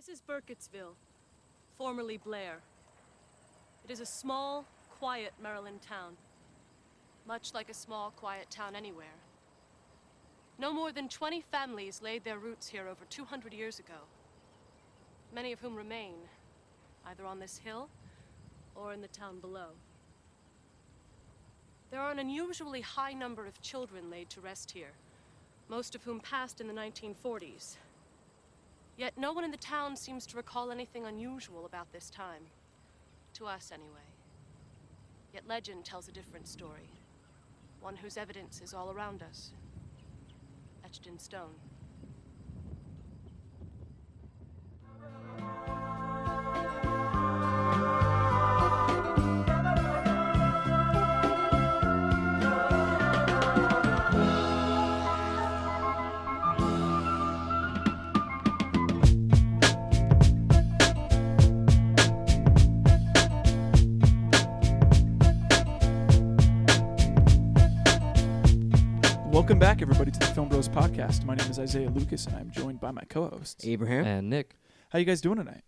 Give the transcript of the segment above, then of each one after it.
This is Burkittsville, formerly Blair. It is a small, quiet Maryland town, much like a small, quiet town anywhere. No more than 20 families laid their roots here over 200 years ago, many of whom remain, either on this hill or in the town below. There are an unusually high number of children laid to rest here, most of whom passed in the 1940s. Yet no one in the town seems to recall anything unusual about this time. To us, anyway. Yet legend tells a different story. One whose evidence is all around us. Etched in stone. Welcome back, everybody, to the Film Bros Podcast. My name is Isaiah Lucas, and I'm joined by my co-hosts, Abraham and Nick. How you guys doing tonight?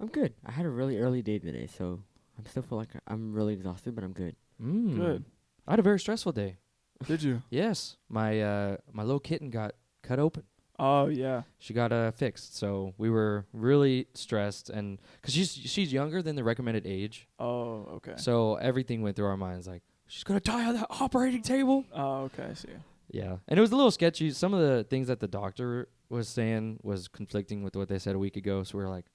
I'm good. I had a really early day today, so I still feel like I'm really exhausted, but I'm good. Good. I had a very stressful day. Did you? Yes, my little kitten got cut open. Oh yeah. She got fixed, so we were really stressed, and because she's younger than the recommended age. Oh, okay. So everything went through our minds, like she's gonna die on that operating table. Oh, okay. I see. Yeah, and it was a little sketchy. Some of the things that the doctor was saying was conflicting with what they said a week ago. So we were like,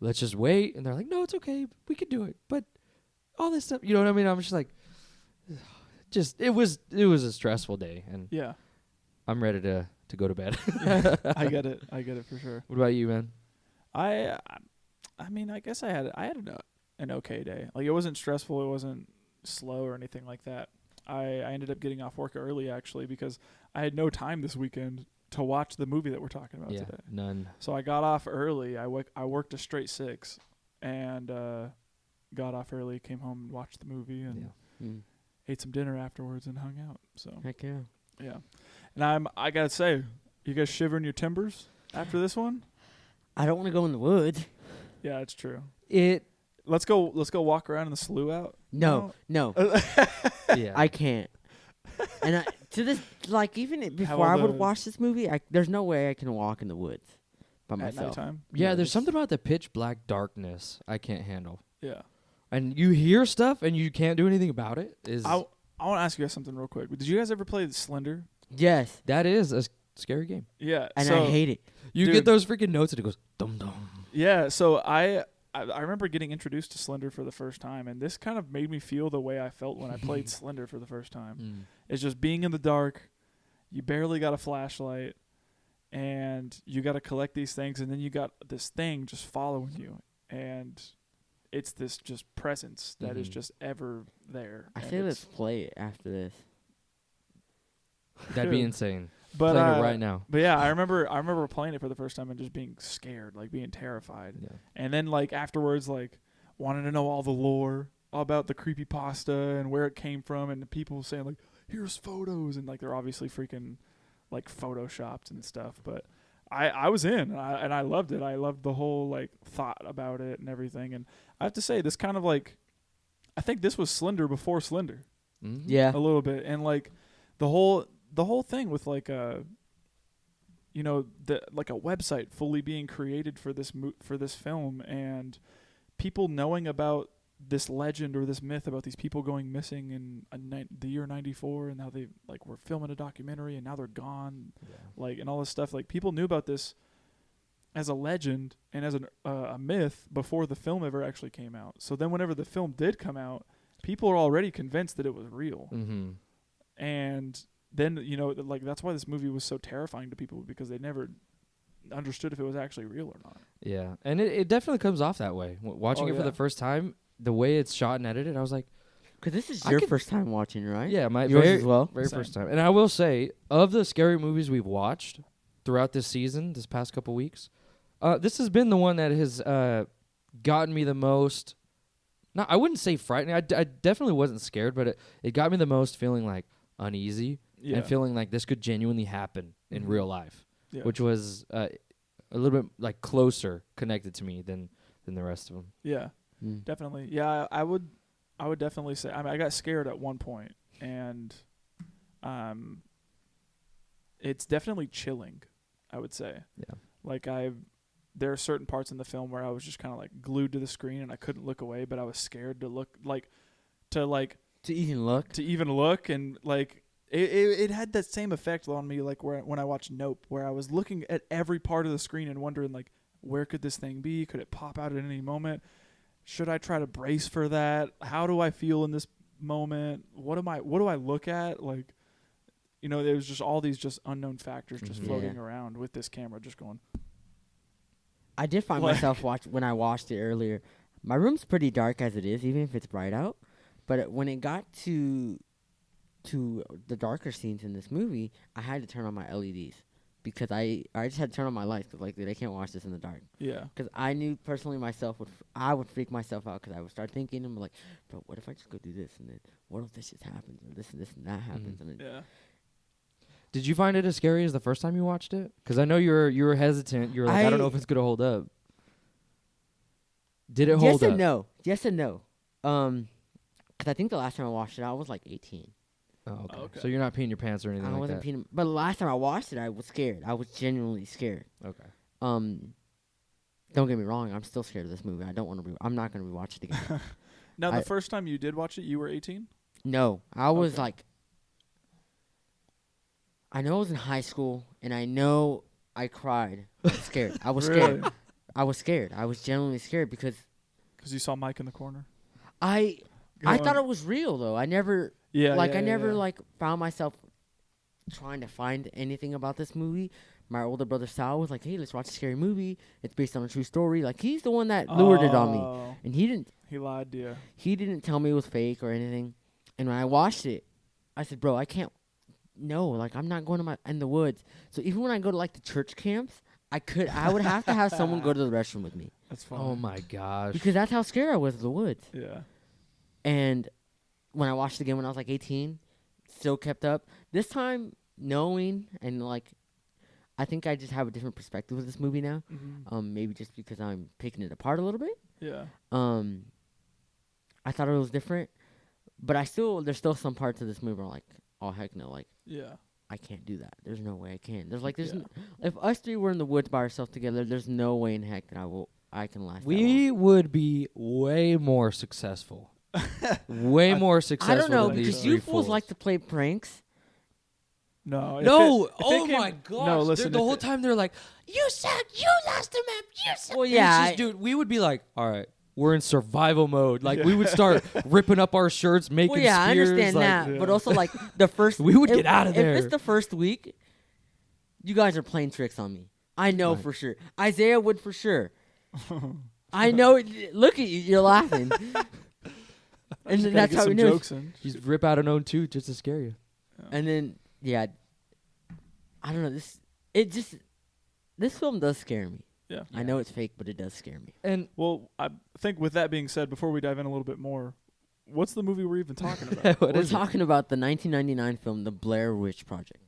let's just wait. And they're like, no, it's okay. We could do it. But all this stuff, you know what I mean? I'm just like, it was a stressful day. And Yeah. I'm ready to go to bed. I get it. I get it for sure. What about you, man? I mean, I guess I had an okay day. Like, it wasn't stressful. It wasn't slow or anything like that. I ended up getting off work early, actually, because I had no time this weekend to watch the movie that we're talking about today. None. So I got off early. I worked a straight 6 and got off early, came home and watched the movie and ate some dinner afterwards and hung out. So Heck yeah. yeah. And I got to say, you guys shivering your timbers after this one? I don't want to go in the woods. Yeah, it's true. Let's go walk around in the slough out. No. Yeah. I can't. And to this, like, even before I would watch this movie, there's no way I can walk in the woods by At myself. nighttime? Yeah, there's something about the pitch black darkness I can't handle. Yeah. And you hear stuff and you can't do anything about it. I want to ask you guys something real quick. Did you guys ever play Slender? Yes. That is a scary game. Yeah. And I hate it. You Dude. get those freaking notes and it goes dum dum. Yeah, so I remember getting introduced to Slender for the first time, and this kind of made me feel the way I felt when I played Slender for the first time. It's just being in the dark, you barely got a flashlight, and you got to collect these things, and then you got this thing just following you, and it's this just presence that is just ever there. I say let's play it after this. That'd be insane. But playing it right now. But yeah, I remember playing it for the first time and just being scared, like being terrified. Yeah. And then like afterwards, like wanting to know all the lore about the creepypasta and where it came from, and the people saying like, here's photos, and like they're obviously freaking like photoshopped and stuff. But I was in, and I loved it. I loved the whole like thought about it and everything. And I have to say, this kind of like, I think this was Slender before Slender. Mm-hmm. Yeah. A little bit. And like the whole thing with like a website fully being created for this film, and people knowing about this legend or this myth about these people going missing in the year 94, and how they like were filming a documentary and now they're gone, like, and all this stuff. Like, people knew about this as a legend and as a myth before the film ever actually came out. So then whenever the film did come out, people are already convinced that it was real. Mm-hmm. And then, like, that's why this movie was so terrifying to people, because they never understood if it was actually real or not. Yeah, and it definitely comes off that way. Watching it for the first time, the way it's shot and edited, I was like, because this is your first time watching, right? yeah, my Yours very, as well? very Same. first time. And I will say, of the scary movies we've watched throughout this season, this past couple weeks, this has been the one that has gotten me the most. No, I wouldn't say frightening. I definitely wasn't scared, but it got me the most feeling like uneasy and feeling like this could genuinely happen in real life, Yeah. which was a little bit like closer connected to me than the rest of them. Yeah, definitely. Yeah, I would definitely say. I mean, I got scared at one point, and it's definitely chilling, I would say. Yeah. Like there are certain parts in the film where I was just kind of like glued to the screen and I couldn't look away, but I was scared to look to even look, and like it had that same effect on me like when I watched Nope, where I was looking at every part of the screen and wondering like, where could this thing be? Could it pop out at any moment? Should I try to brace for that? How do I feel in this moment? What do I look at? Like, you know, there was just all these just unknown factors just floating around with this camera just going. I did find myself when I watched it earlier. My room's pretty dark as it is, even if it's bright out. But when it got to the darker scenes in this movie, I had to turn on my LEDs because I just had to turn on my lights because, like, dude, I can't watch this in the dark. Yeah. Because I knew personally myself I would freak myself out because I would start thinking and be like, bro, what if I just go do this and then what if this just happens or this and this and that happens and then yeah. Did you find it as scary as the first time you watched it? Because I know you were hesitant. You were like, I don't know if it's gonna hold up. Did it hold up? Yes and no. Because I think the last time I watched it, I was like 18. Oh, okay. So you're not peeing your pants or anything I like wasn't that? peeing. But the last time I watched it, I was scared. I was genuinely scared. Okay. Don't get me wrong. I'm still scared of this movie. I'm not gonna rewatch it again. Now, the first time you did watch it, you were 18? No, I was like. I know I was in high school, and I know I cried. I was scared. I was Really? scared. I was scared. I was genuinely scared because you saw Mike in the corner. I thought it was real though. I never found myself trying to find anything about this movie. My older brother Sal was like, "Hey, let's watch a scary movie. It's based on a true story." Like he's the one that lured it on me, and he didn't. He lied to you. He didn't tell me it was fake or anything. And when I watched it, I said, "Bro, I can't. No, like I'm not going in the woods." So even when I go to like the church camps, I would have to have someone go to the restroom with me. That's fine. Oh my gosh. Because that's how scared I was of the woods. Yeah. And when I watched it again when I was like 18, still kept up. This time knowing and like I think I just have a different perspective of this movie now. Mm-hmm. Maybe just because I'm picking it apart a little bit. Yeah. I thought it was different, but there's still some parts of this movie where I'm like, oh heck no, like yeah. I can't do that. There's no way I can. If us three were in the woods by ourselves together, there's no way in heck that I can last. We would be way more successful. Way more successful. I don't know than because these you three fools like to play pranks. No. Oh my gosh. No, listen. The whole time they're like, "You suck. You lost to map. You suck." Well, yeah, it's just, dude. We would be like, "All right, we're in survival mode." Like we would start ripping up our shirts, making spears. I understand like, that, but also like the first. We would get out of there. If it's the first week, you guys are playing tricks on me. I know for sure. Isaiah would for sure. I know. Look at you. You're laughing. And then that's how we know. Just rip out an own tooth just to scare you. Yeah. And then I don't know. This film does scare me. Yeah. I know it's fake, but it does scare me. And well, I think with that being said, before we dive in a little bit more, what's the movie we're even talking about? We're talking about the 1999 film, The Blair Witch Project.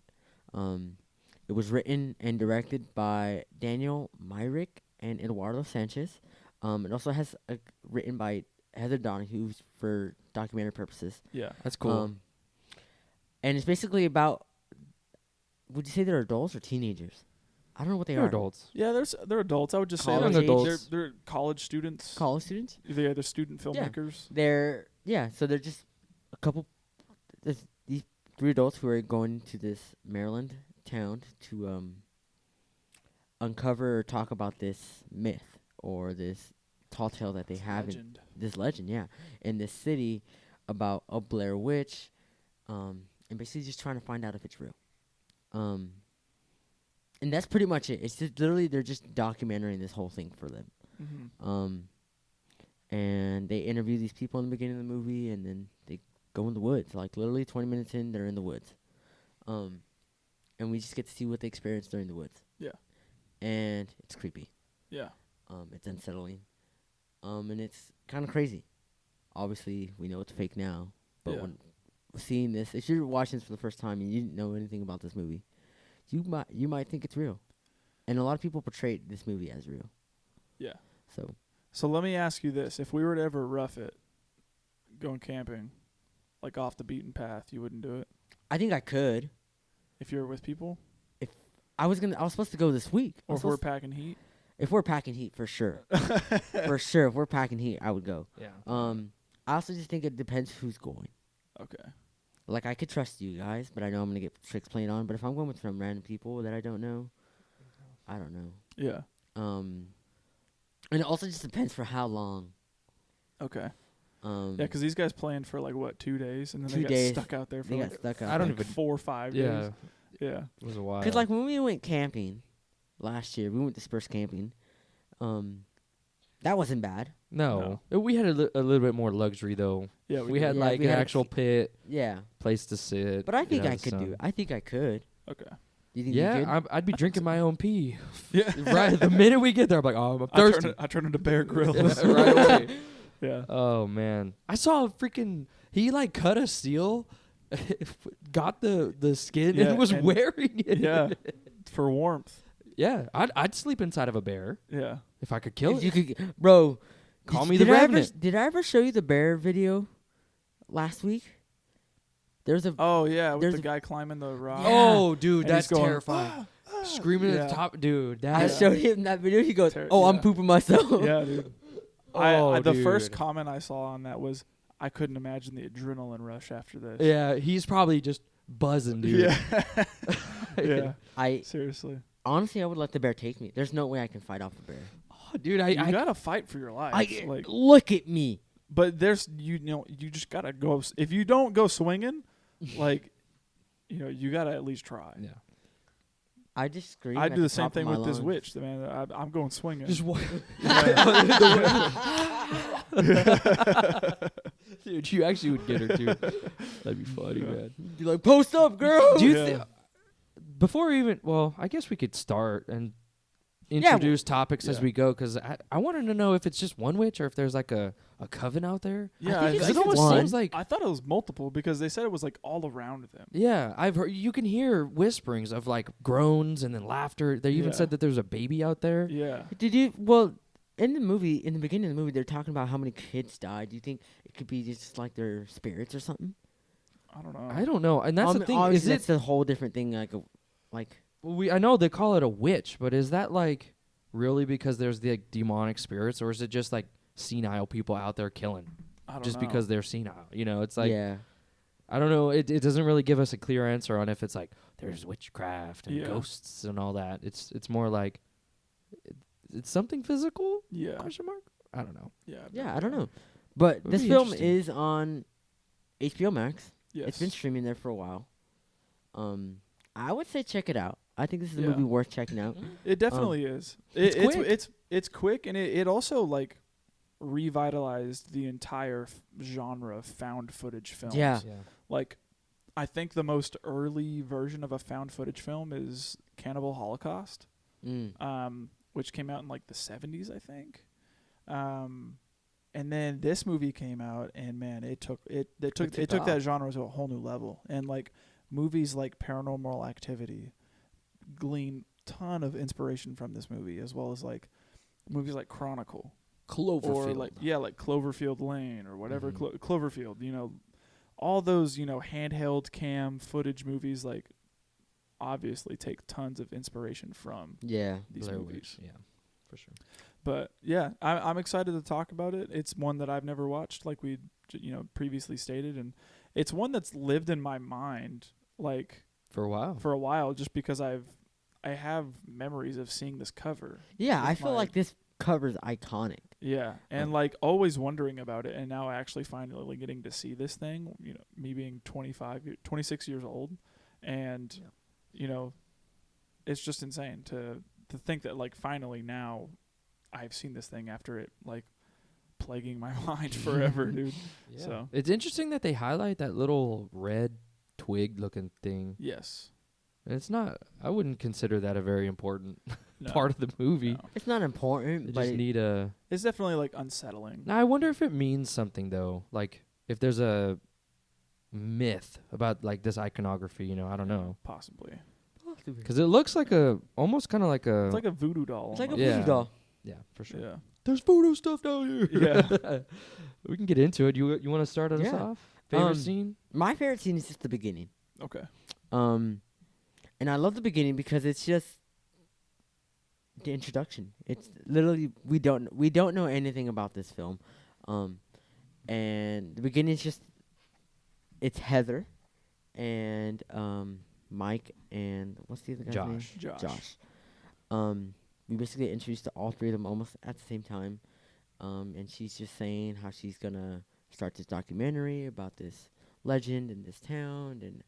It was written and directed by Daniel Myrick and Eduardo Sanchez. It also has written by Heather Donahue for documentary purposes. Yeah, that's cool. And it's basically about. Would you say they're adults or teenagers? I don't know what they are. They're adults. Yeah, they're adults. I would just say College like adults. They're college students. College students? They're the student filmmakers. So they're just a couple. These three adults who are going to this Maryland town to uncover or talk about this myth or this tall tale that they have in this legend, in this city about a Blair Witch, and basically just trying to find out if it's real. And that's pretty much it. It's just literally they're just documenting this whole thing for them. Mm-hmm. And they interview these people in the beginning of the movie, and then they go in the woods. Like literally 20 minutes in, they're in the woods. And we just get to see what they experience during the woods. Yeah. And it's creepy. Yeah. It's unsettling. And it's kind of crazy. Obviously, we know it's fake now, but when seeing this, if you're watching this for the first time and you didn't know anything about this movie, you might think it's real. and a lot of people portrayed this movie as real. Yeah. So let me ask you this: if we were to ever rough it, going camping, like off the beaten path, you wouldn't do it I think I could. if you're with people, I was supposed to go this week. or if we're packing heat. If we're packing heat, for sure. For sure, if we're packing heat, I would go. Yeah. I also just think it depends who's going. Okay. Like, I could trust you guys, but I know I'm gonna get tricks played on. But if I'm going with some random people that I don't know, I don't know. Yeah. And it also just depends for how long. Okay. Yeah, because these guys planned for like what, 2 days, and then 2 they got days. stuck out there for They got like stuck out. I don't there. even- 4 or 5 Yeah. days. Yeah. It was a while. Cause like when we went camping last year, we went dispersed camping. That wasn't bad. No. We had a little bit more luxury though. Yeah. We had Yeah, like we an had a actual pit, Yeah, place to sit. but I think you know, I could do sun. it. I think I could. Okay. You think you could? Yeah, I'd be drinking my own pee. Yeah. Right, the minute we get there, I'm like, oh, I'm thirsty. I turn into Bear Grylls. Right away. Yeah. Oh man, I saw a freaking. He like cut a seal, got the skin, Yeah, and was and- wearing it. Yeah. For warmth. Yeah, I'd sleep inside of a bear Yeah. if I could kill If it. you could, bro. Call did- me the did I ever- Revenant. Did I ever show you the bear video last week? There's a Oh yeah, with There's the a- guy climbing the rock. Oh, dude, And he's that's going, terrifying. Screaming Yeah. at the top, dude. I That showed him that video. He goes, Ter- "Oh, I'm yeah. pooping myself." Yeah, dude. Oh, the first dude. comment I saw on that was, I couldn't imagine the adrenaline rush after this. Yeah, he's probably just buzzing, dude. Yeah. Yeah. I Seriously. honestly, I would let the bear take me. There's no way I can fight off a bear. Oh, dude, You I gotta fight for your life. like, Look at me. but there's you just gotta go. If you don't go swinging, like, you gotta at least try. yeah. I just scream. I at do the the same top of thing my with this lungs. witch, man. I'm going swinging. Just wa- Dude, you actually would get her too. That'd be funny, man. Be like, post up, girl. Do you Yeah. thi- before we even I guess we could start and Yeah, introduce topics as yeah. we go because I wanted to know if it's just one witch or if there's like a coven out there. Yeah, I think Because it's it almost one. seems like I thought it was multiple because they said it was like all around them. yeah, I've heard you can hear whisperings of like groans and then laughter. They even Yeah. said that there's a baby out there. Yeah. Did you? Well, in the movie, in the beginning of the movie, they're talking about how many kids died. Do you think it could be just like their spirits or something? I don't know. I don't know, and that's the thing. Is Obviously, it? that's a whole different thing. Like I know they call it a witch, but is that like really because there's the like, demonic spirits, or is it just like senile people out there killing I don't just know. because they're senile? It's like yeah. I don't know. It doesn't really give us a clear answer on if it's like there's witchcraft and Yeah. ghosts and all that. It's more like it's something physical? Yeah. Question mark? I don't know. Yeah. Yeah, I don't know. But Would this be film interesting. is on HBO Max. Yes. It's been streaming there for a while. I would say check it out. I think this is a Yeah. movie worth checking out. It definitely is. It's It's quick. it's quick, and it also like revitalized the entire genre of found footage films. Yeah. Like, I think the most early version of a found footage film is Cannibal Holocaust, which came out in like the 70s, I think. And then this movie came out, and man, it took took that off. genre to a whole new level. And like movies like Paranormal Activity glean ton of inspiration from this movie, as well as like movies like Chronicle or like Cloverfield Lane or whatever. Mhm. Cloverfield, all those handheld cam footage movies like obviously take tons of inspiration from Yeah. these Blair movies. Witch, yeah, for sure. But yeah, I'm excited to talk about it. It's one that I've never watched, like we previously stated, and it's one that's lived in my mind like For a while. for a while, just because I have memories of seeing this cover. Yeah, with I feel my- like this cover's iconic. Yeah, and like always wondering about it, and now actually finally getting to see this thing. Me being 26 years old, and it's just insane to think that like finally now I've seen this thing after it like plaguing my mind forever, dude. Yeah. So It's interesting that they highlight that little red twig looking thing. yes, And it's not I wouldn't consider that a very important no, part of the movie. no. It's not important, They but just need a It's definitely like unsettling. Now I wonder if it means something though. Like if there's a myth about like this iconography, I don't know. Possibly. Because it looks like almost kind of like a. It's like a voodoo doll. It's like a almost. voodoo doll. Yeah, for sure. Yeah. There's voodoo stuff down here. Yeah. We can get into it. You want to start us Yeah. off? Favorite scene? My favorite scene is just the beginning. Okay. And I love the beginning because it's just the introduction. It's literally we don't know anything about this film, and the beginning is just it's Heather, and Mike and what's the other guy's name? Josh. We basically get introduced to all three of them almost at the same time, and she's just saying how she's gonna start this documentary about this legend in this town, and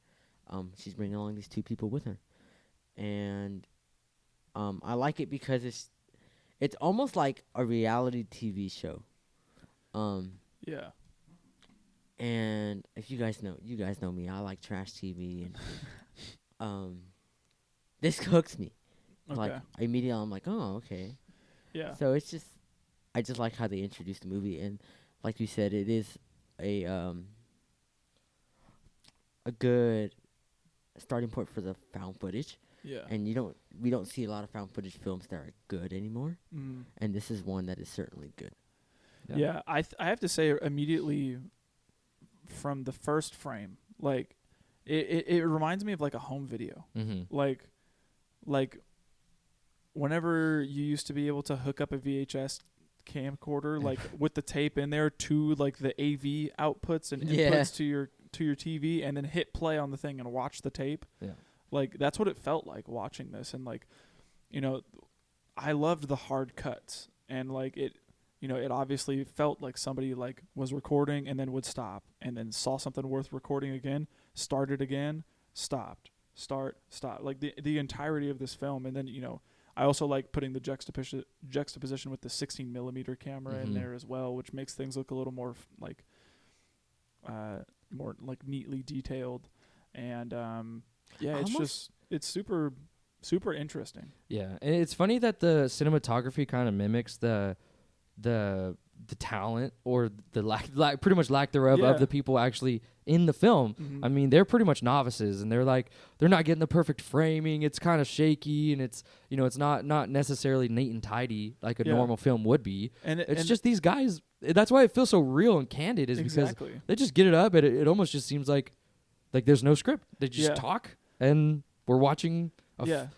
she's bringing along these two people with her, and I like it because it's almost like a reality TV show. Yeah. And if you guys know me, I like trash TV, and this hooks me. Okay. Like immediately, I'm like, oh, okay. Yeah. So it's just, I just like how they introduced the movie, and like you said, it is a good starting point for the found footage. Yeah. And we don't see a lot of found footage films that are good anymore, and this is one that is certainly good. Yeah, I have to say immediately from the first frame, like it reminds me of like a home video. Mm-hmm. Like whenever you used to be able to hook up a VHS camcorder like with the tape in there to like the AV outputs and inputs to your TV, and then hit play on the thing and watch the tape. Yeah. Like that's what it felt like watching this, and like, you know, I loved the hard cuts, and like it, you know, it obviously felt like somebody like was recording and then would stop and then saw something worth recording again, started again, stopped, start, stop, like the entirety of this film. And then, you know, I also like putting the juxtaposition with the 16 millimeter camera in there as well, which makes things look a little more more like neatly detailed. And yeah, it's super interesting. Yeah, and it's funny that the cinematography kind of mimics the talent or the lack pretty much lack thereof of the people actually in the film. Mm-hmm. I mean, they're pretty much novices, and they're not getting the perfect framing. It's kind of shaky, and it's, you know, it's not necessarily neat and tidy like a normal film would be. And it's just these guys. That's why it feels so real and candid, is because they just get it up, and it almost just seems like there's no script. They just talk, and we're watching a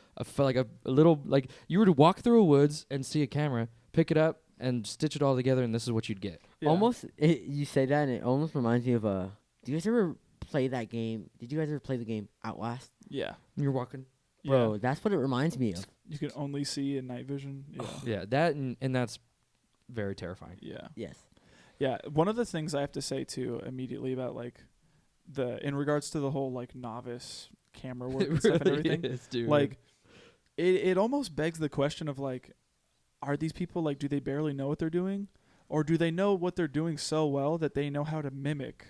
little, like you were to walk through a woods and see a camera, pick it up, and stitch it all together, and this is what you'd get. Yeah. Almost, you say that, and it almost reminds me of do you guys ever play that game? Did you guys ever play the game Outlast? Yeah. You're walking. Bro, that's what it reminds me of. You can only see in night vision. Yeah. Yeah, that and that's very terrifying. Yeah. Yes. Yeah. One of the things I have to say too immediately about like in regards to the whole like novice camera work and stuff and everything, is, dude. like it almost begs the question of like, are these people like, do they barely know what they're doing, or do they know what they're doing so well that they know how to mimic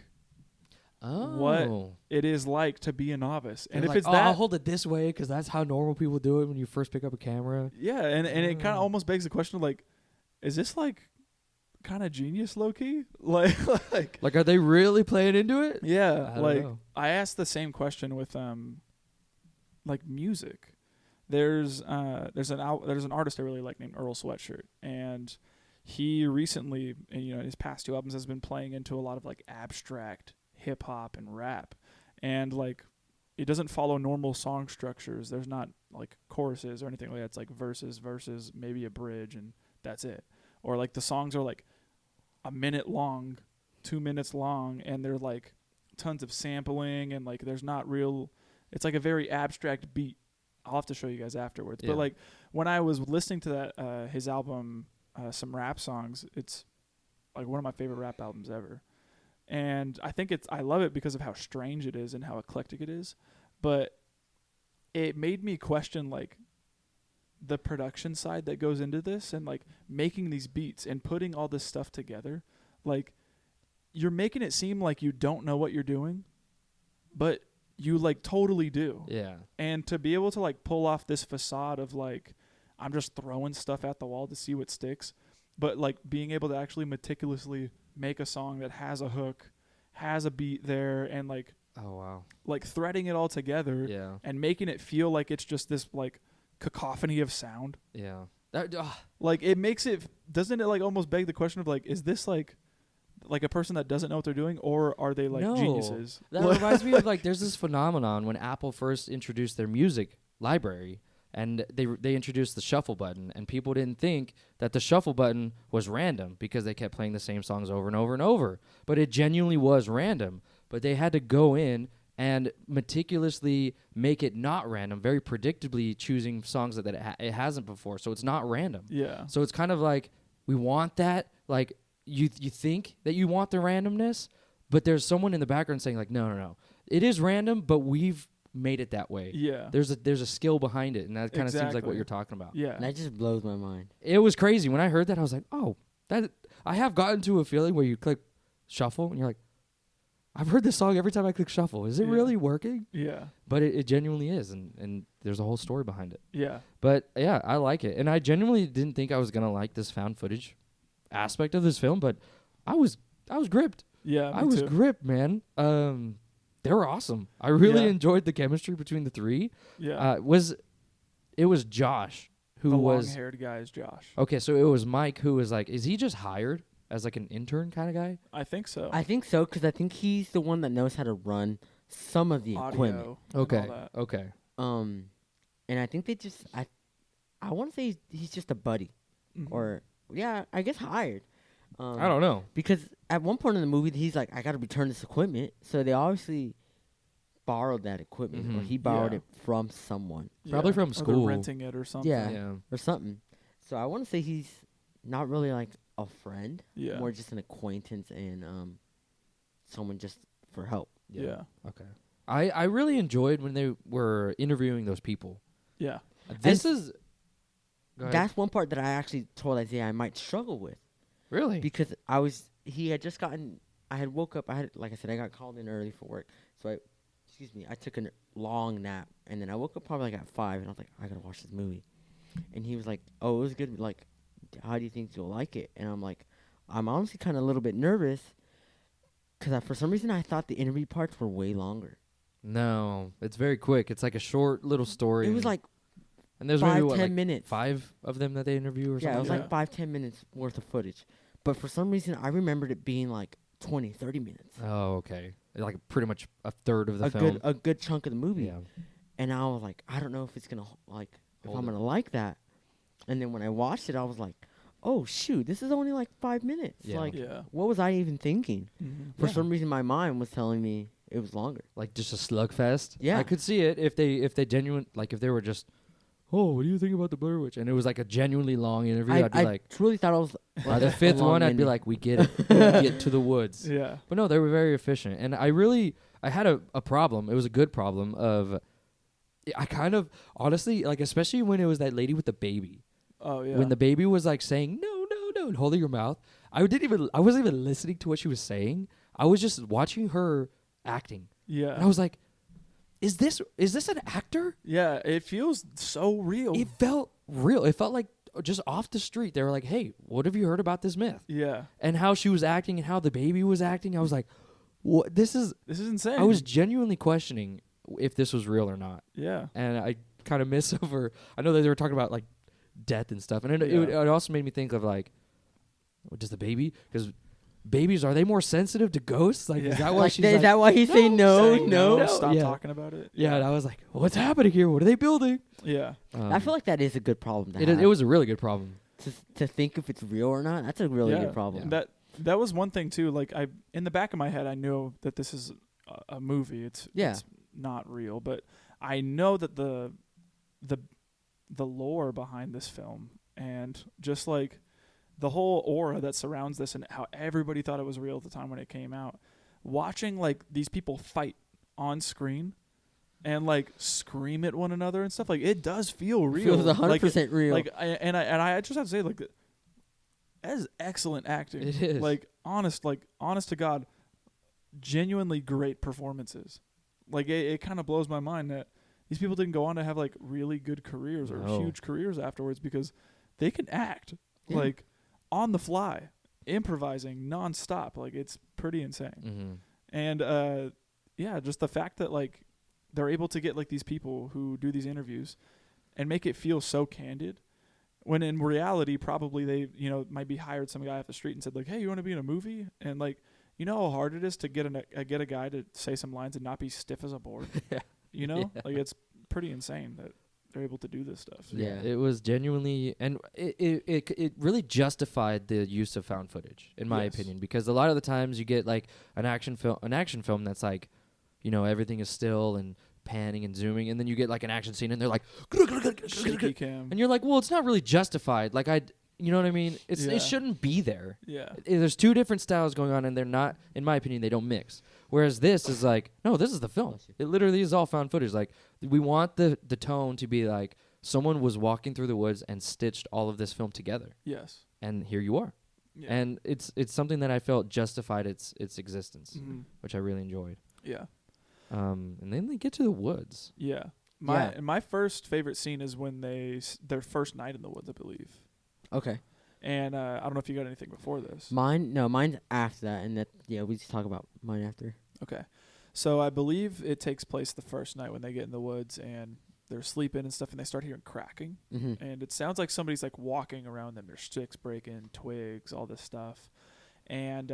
what it is like to be a novice? And if it's I'll hold it this way because that's how normal people do it when you first pick up a camera. Yeah, and it kind of almost begs the question of like, is this like kind of genius low key? Like are they really playing into it? Yeah, I don't know. I asked the same question with like music. There's an artist I really like named Earl Sweatshirt, and he recently, you know, his past two albums has been playing into a lot of like abstract hip hop and rap, and like it doesn't follow normal song structures. There's not like choruses or anything like that. It's like verses, maybe a bridge, and that's it. Or like the songs are like a minute long, 2 minutes long, and they're like tons of sampling, and like there's not real. It's like a very abstract beat. I'll have to show you guys afterwards. Yeah. But like when I was listening to that his album, some rap songs, it's like one of my favorite rap albums ever. And I think I love it because of how strange it is and how eclectic it is. But it made me question like the production side that goes into this, and like making these beats and putting all this stuff together. Like you're making it seem like you don't know what you're doing, but you like totally do. Yeah. And to be able to like pull off this facade of like, I'm just throwing stuff at the wall to see what sticks, but like being able to actually meticulously make a song that has a hook, has a beat there, and like Oh wow. like threading it all together Yeah. and making it feel like it's just this like cacophony of sound. Yeah. Like it makes it, doesn't it like almost beg the question of like, is this like a person that doesn't know what they're doing, or are they like No. geniuses? That reminds me of like there's this phenomenon when Apple first introduced their music library, and they introduced the shuffle button, and people didn't think that the shuffle button was random because they kept playing the same songs over and over and over. But it genuinely was random. But they had to go in and meticulously make it not random, very predictably choosing songs that it hasn't before, so it's not random. Yeah. So it's kind of like we want that, like you think that you want the randomness, but there's someone in the background saying like, no, it is random, but we've made it that way. Yeah. There's a skill behind it, and that kind of seems like what Exactly. you're talking about. Yeah. And that just blows my mind. It was crazy when I heard that. I was like, oh, that I have gotten to a feeling where you click shuffle and you're like, I've heard this song every time I click shuffle. Is it Yeah. really working? Yeah. But it genuinely is, and there's a whole story behind it. Yeah. But yeah, I like it, and I genuinely didn't think I was gonna like this found footage aspect of this film, but I was gripped. Yeah. I me was too. gripped, man. They were awesome. I really Yeah. enjoyed the chemistry between the three. Yeah. It was Josh who the was long-haired guy is Josh. okay. So it was Mike who was like, is he just hired as like an intern kind of guy? I think so. I think so, because I think he's the one that knows how to run some of the equipment. Audio. and Okay, all that. okay. And I think they just I want to say he's just a buddy, Mhm. or yeah, I guess hired. I don't know. Because at one point in the movie, he's like, I got to return this equipment. So they obviously borrowed that equipment, or Mhm. he borrowed Yeah. it from someone Probably from Or they're school. renting it or something. Yeah. Yeah. or something. So I want to say he's not really like a friend, Yeah. more just an acquaintance and someone just for help. Yeah. Okay. I really enjoyed when they were interviewing those people. Yeah. This is. Go ahead. That's one part that I actually told Isaiah I might struggle with, Really? because he had just gotten, I had woke up, like I said, I got called in early for work. So I took a long nap, and then I woke up probably like at 5, and I was like, I gotta watch this movie. And he was like, oh, it was good, like, how do you think you'll like it? And I'm like, I'm honestly kind of a little bit nervous, because for some reason I thought the interview parts were way longer. No, it's very quick. It's like a short little story. It was like and there's 5, maybe what, 10 like minutes. 5 of them that they interview or Yeah, it something. was like like that. 5-10 minutes worth of footage. But for some reason, I remembered it being like 20-30 minutes. Oh, okay. Like pretty much a third of the film. A good chunk of the movie. Yeah. And I was like, I don't know if it's gonna if Hold I'm it. gonna like that. And then when I watched it, I was like, oh shoot, this is only like 5 minutes. Yeah. Like, Yeah. what was I even thinking? Mhm. For Yeah. some reason, my mind was telling me it was longer. Like just a slugfest. Yeah. I could see it if they genuine like if they were just, oh, what do you think about the Blair Witch? And it was like a genuinely long interview. I'd be I like, truly thought it was by the a 5th long one, I'd be ending. like, we get it. Get to the woods. Yeah. But no, they were very efficient. And I had a problem. It was a good problem of, I kind of, honestly, like, especially when it was that lady with the baby. Oh yeah. When the baby was like saying, no, and holding her mouth. I wasn't even listening to what she was saying. I was just watching her acting. Yeah. And I was like, is this an actor? Yeah. It feels so real. It felt real. It felt like just off the street. They were like, hey, what have you heard about this myth? Yeah. And how she was acting and how the baby was acting. I was like, what? This is insane. I was genuinely questioning if this was real or not. Yeah. And I kind of miss over. I know that they were talking about like death and stuff, and Yeah. it also made me think of like, does the baby? Because babies, are they more sensitive to ghosts? Like, Yeah. is that why Like, she's is like, that why he's saying no? Saying No. Stop Yeah. talking about it. yeah? And I was like, what's happening here? What are they building? Yeah. I feel like that is a good problem to it have. was a really good problem. To think if it's real or not. That's a really Yeah. good problem. And that was one thing too. Like in the back of my head, I know that this is a movie. It's not real, but I know that the lore behind this film and just like the whole aura that surrounds this and how everybody thought it was real at the time when it came out. Watching like these people fight on screen and like scream at one another and stuff, like it does feel real. Feels 100% real. Like I just have to say, like, that is excellent acting. It is. Like honest to God, genuinely great performances. Like it kind of blows my mind that these people didn't go on to have like really good careers or No. huge careers afterwards because they can act Yeah. like on the fly, improvising nonstop. Like it's pretty insane. Mm-hmm. And yeah, just the fact that like they're able to get like these people who do these interviews and make it feel so candid, when in reality probably they might be hired some guy off the street and said like, hey, you want to be in a movie? And like, you know how hard it is to get a guy to say some lines and not be stiff as a board. Yeah. Like it's pretty insane that they're able to do this stuff. Yeah. It was genuinely, and it really justified the use of found footage, in my Yes. opinion, because a lot of the times you get like an action film that's like, everything is still and panning and zooming, and then you get like an action scene and they're like, Shaky cam. and you're like, well, it's not really justified. Like you know what I mean? Yeah. It shouldn't be there. Yeah. There's two different styles going on, and they're not, in my opinion, they don't mix. Whereas this is like, no, this is the film. It literally is all found footage. Like, we want the tone to be like someone was walking through the woods and stitched all of this film together, Yes. and here you are. Yeah. And it's something that I felt justified its existence, Mhm. which I really enjoyed. Yeah. And then they get to the woods. Yeah. My first favorite scene is when their first night in the woods, I believe. Okay. And I don't know if you got anything before this. Mine's after that, and we just talk about mine after. Okay. So I believe it takes place the first night when they get in the woods and they're sleeping and stuff, and they start hearing cracking. Mm-hmm. And it sounds like somebody's like walking around them. There's sticks breaking, twigs, all this stuff. And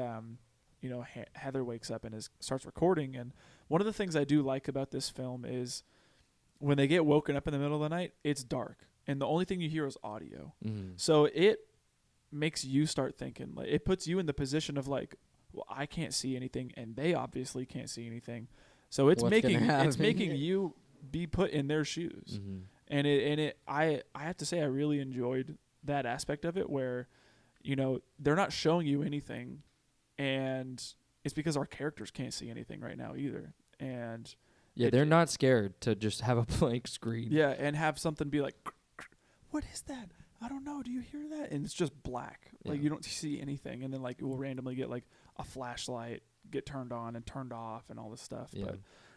Heather wakes up and starts recording. And one of the things I do like about this film is when they get woken up in the middle of the night, it's dark, and the only thing you hear is audio. Mm-hmm. So it makes you start thinking. Like, it puts you in the position of like, well, I can't see anything, and they obviously can't see anything. So it's What's making gonna it's happen? making you be put in their shoes. Mm-hmm. And I have to say I really enjoyed that aspect of it, where they're not showing you anything, and it's because our characters can't see anything right now either. And Yeah, they're not scared to just have a blank screen. yeah, and have something be like, what is that? I don't know. Do you hear that? And it's just black. Like, Yeah. you don't see anything. And then like it will randomly get like a flashlight get turned on and turned off and all this stuff. Yeah.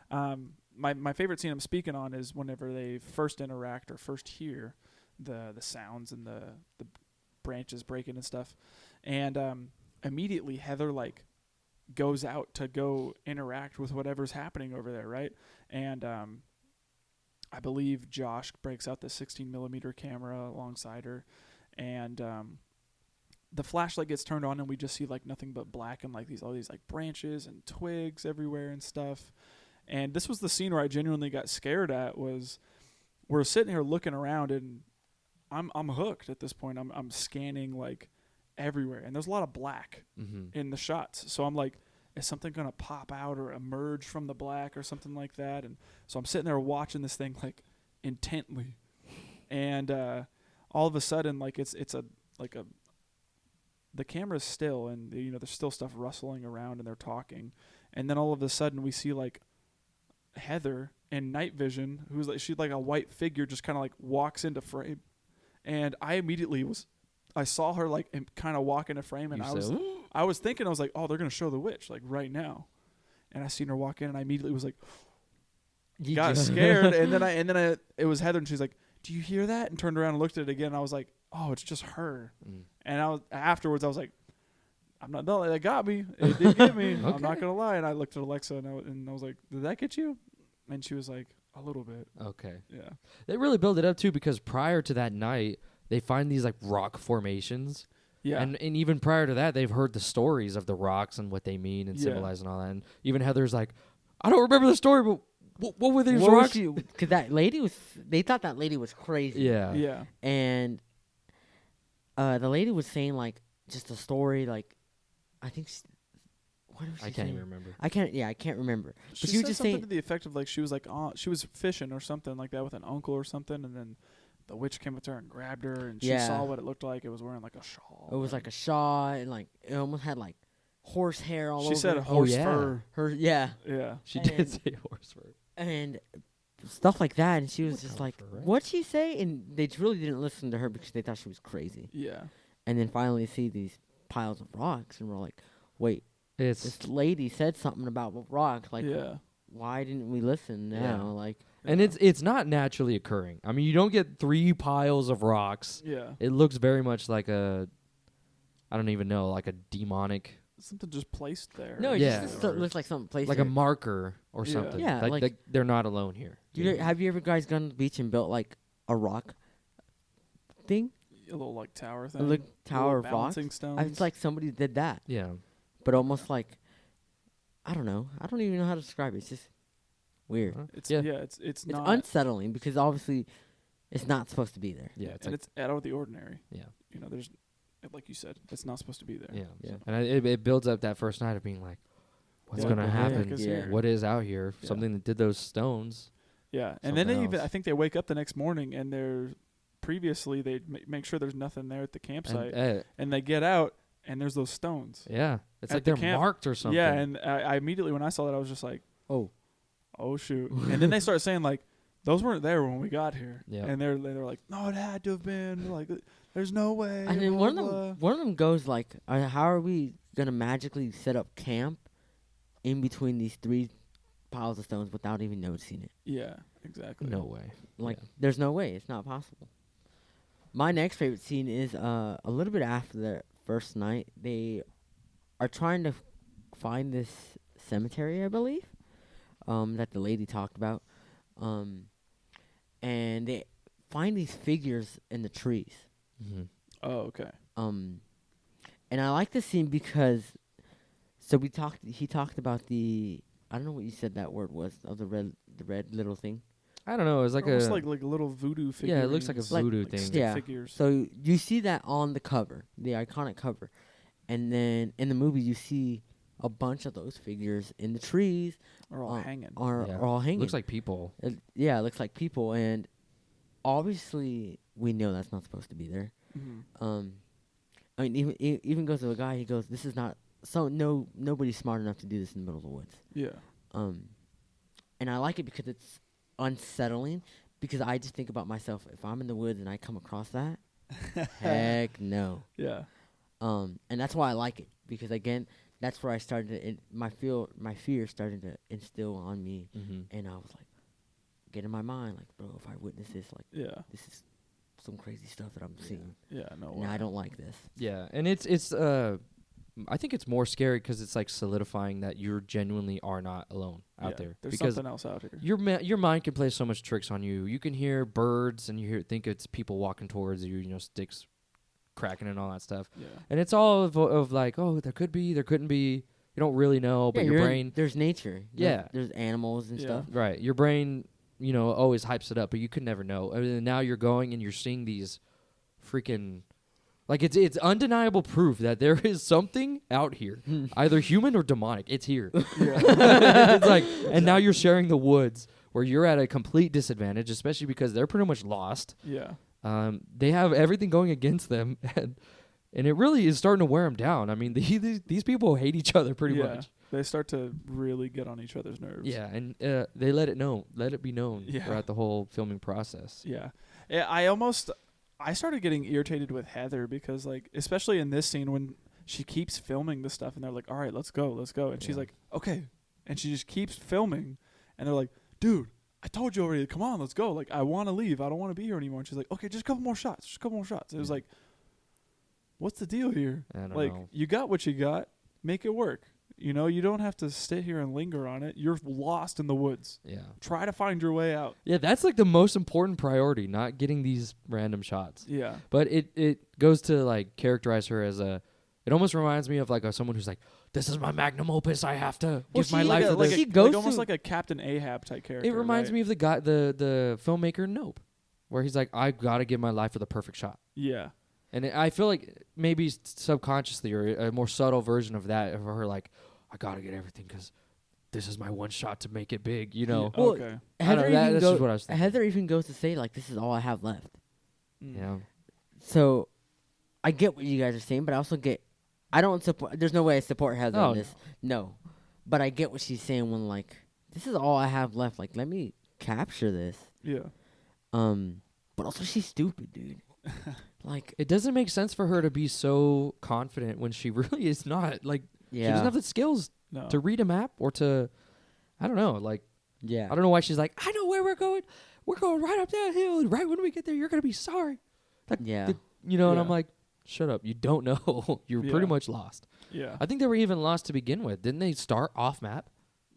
But my favorite scene I'm speaking on is whenever they first interact or first hear the sounds and the branches breaking and stuff. And immediately Heather like goes out to go interact with whatever's happening over there, right? And I believe Josh breaks out the 16mm camera alongside her, and the flashlight gets turned on, and we just see like nothing but black and like all these like branches and twigs everywhere and stuff. And this was the scene where I genuinely got scared at. Was we're sitting here looking around, and I'm hooked at this point. I'm scanning like everywhere, and there's a lot of black Mm-hmm. in the shots. So I'm like, is something going to pop out or emerge from the black or something like that? And so I'm sitting there watching this thing like intently. And all of a sudden, like the camera's still, and there's still stuff rustling around and they're talking. And then all of a sudden we see like Heather in night vision, who's like, she's like a white figure, just kind of like walks into frame. And I immediately I saw her like kind of walk into frame, and I was thinking, I was like, oh, they're going to show the witch like right now. And I seen her walk in, and I immediately was like, got scared. And then it was Heather, and she's like, do you hear that? And turned around and looked at it again. And I was like, oh, it's just her. Mm. And afterwards I was like, no, that got me. It did get me. Okay. I'm not going to lie. And I looked at Alexa, and I was like, did that get you? And she was like, a little bit. Okay. Yeah. They really build it up too, because prior to that night, they find these like rock formations. Yeah. And even prior to that, they've heard the stories of the rocks and what they mean and Yeah. symbolize and all that. And even Heather's like, I don't remember the story, but what were these What was rocks? she? Because that lady they thought that lady was crazy. Yeah. Yeah. And the lady was saying like just a story, like I think. What was she I can't saying? even remember. I can't remember. She she was said just something saying- to the effect of like she was like she was fishing or something like that with an uncle or something, and then the witch came up to her and grabbed her, and she Yeah. saw what it looked like. It was wearing like a shawl. It was like a shawl, and like it almost had like horse hair all over. She said it. horse yeah. fur. Her yeah, Yeah. She And- did say horse fur. and stuff like that. And she was What just color like, fur, right? "What'd she say?" And they really didn't listen to her because they thought she was crazy. Yeah. And then finally see these piles of rocks, and we're like, "Wait, It's this lady said something about rocks. Like, yeah. why didn't we listen now? Yeah. Like, and it's not naturally occurring. I mean, you don't get 3 piles of rocks. Yeah. It looks very much like I don't even know, like a demonic something just placed there. No, it Yeah. just looks like something placed like a there. marker or Yeah. something. Yeah, like- they're not alone here. Have you ever guys gone to the beach and built like a rock thing? A little like tower A thing. little tower of little rocks? balancing stones. It's like somebody did that, Yeah. but almost like, I don't know. I don't even know how to describe it. It's just weird. It's Yeah. it's It's not unsettling because obviously it's not supposed to be there. Yeah. It's and like, it's out of the ordinary. yeah. You know, there's like you said, it's not supposed to be there. Yeah. Yeah. And it builds up that first night of being like, what's Yeah, going to what the heck happen? is here? What is out here? Yeah. Something that did those stones. Yeah, and then Something they even else. I think they wake up the next morning and they're previously they make sure there's nothing there at the campsite, And, and they get out and there's those stones. yeah. It's At like the they're camp. marked or something. Yeah, and I immediately when I saw that I was just like, Oh, shoot. And then they start saying like, those weren't there when we got here. Yeah. And they're like, no, it had to have been. Like, there's no way. and then blah, one of blah. them goes like, "How are we gonna magically set up camp in between these 3 piles of stones without even noticing it?" Yeah, exactly. No way. Like, Yeah. there's no way. It's not possible. My next favorite scene is a little bit after the first night. They are trying to find this cemetery, I believe, that the lady talked about. And they find these figures in the trees. Mm-hmm. Oh, okay. And I like this scene because, so he talked about I don't know what you said that word was, of the red little thing. I don't know. It was like Almost a like a little voodoo figure. yeah. It looks like a voodoo like thing. stick Yeah. figures. So you see that on the cover, the iconic cover. And then in the movie, you see a bunch of those figures in the trees Are all hanging. are Yeah. all hanging. Looks like people. It looks like people. And obviously, we know that's not supposed to be there. Mm-hmm. I mean, even goes to a guy. He goes, "This is not nobody's smart enough to do this in the middle of the woods." Yeah. And I like it because it's unsettling. Because I just think about myself, if I'm in the woods and I come across that, heck no. Yeah. And that's why I like it, because again, that's where I started to my fear started to instill on me, Mm-hmm. and I was like, get in my mind, like, bro, if I witness this, like, Yeah. this is some crazy stuff that I'm seeing. Yeah. No. And I don't like this. Yeah, and it's I think it's more scary because it's like solidifying that you genuinely are not alone out there. There's because something else out here. your mind can play so much tricks on you. You can hear birds and think it's people walking towards you. You know, sticks cracking and all that stuff. Yeah. And it's all of like, oh, there could be, there couldn't be. You don't really know, but your brain, there's nature. Yeah. There's animals and Yeah. stuff. right? Your brain, always hypes it up, but you could never know. I mean, now you're going and you're seeing these freaking. Like, it's undeniable proof that there is something out here, either human or demonic. It's here. It's like, and now you're sharing the woods where you're at a complete disadvantage, especially because they're pretty much lost. Yeah. They have everything going against them, and it really is starting to wear them down. I mean, these people hate each other pretty Yeah. much. They start to really get on each other's nerves. Yeah, and they let it be known Yeah. throughout the whole filming process. Yeah. I started getting irritated with Heather because, like, especially in this scene when she keeps filming the stuff and they're like, all right, let's go. And she's Yeah. like, okay. And she just keeps filming. And they're like, dude, I told you already. Come on, let's go. Like, I want to leave. I don't want to be here anymore. And she's like, okay, just a couple more shots. It was like, what's the deal here? I don't Like, know. you got what you got. Make it work. You don't have to sit here and linger on it. You're lost in the woods. Yeah. Try to find your way out. Yeah, that's like the most important priority, not getting these random shots. Yeah. But it goes to like characterize her as it almost reminds me of like someone who's like, this is my magnum opus. I have to give my she- life for like this. she goes almost to- like a Captain Ahab type character. It reminds right? me of the guy, the filmmaker Nope, where he's like, I gotta give my life for the perfect shot. Yeah. And I feel like maybe subconsciously or a more subtle version of that, of her like, I gotta get everything because this is my one shot to make it big, Well, Well, okay. I don't know, that's just what I was thinking. Heather even goes to say, like, this is all I have left. Mm. Yeah. So I get what you guys are saying, but I also get, I don't support, there's no way I support Heather Oh, in this. No. But I get what she's saying when, like, this is all I have left. Like, let me capture this. Yeah. But also she's stupid, dude. Like, It doesn't make sense for her to be so confident when she really is not. Like, she yeah. doesn't have the skills No. to read a map or to, I don't know. Like, Yeah. I don't know why she's like, I know where we're going. We're going right up that hill, and right when we get there, you're gonna be sorry. Like, Yeah. And Yeah. I'm like, shut up. You don't know. You're pretty much lost. Yeah. I think they were even lost to begin with. Didn't they start off map?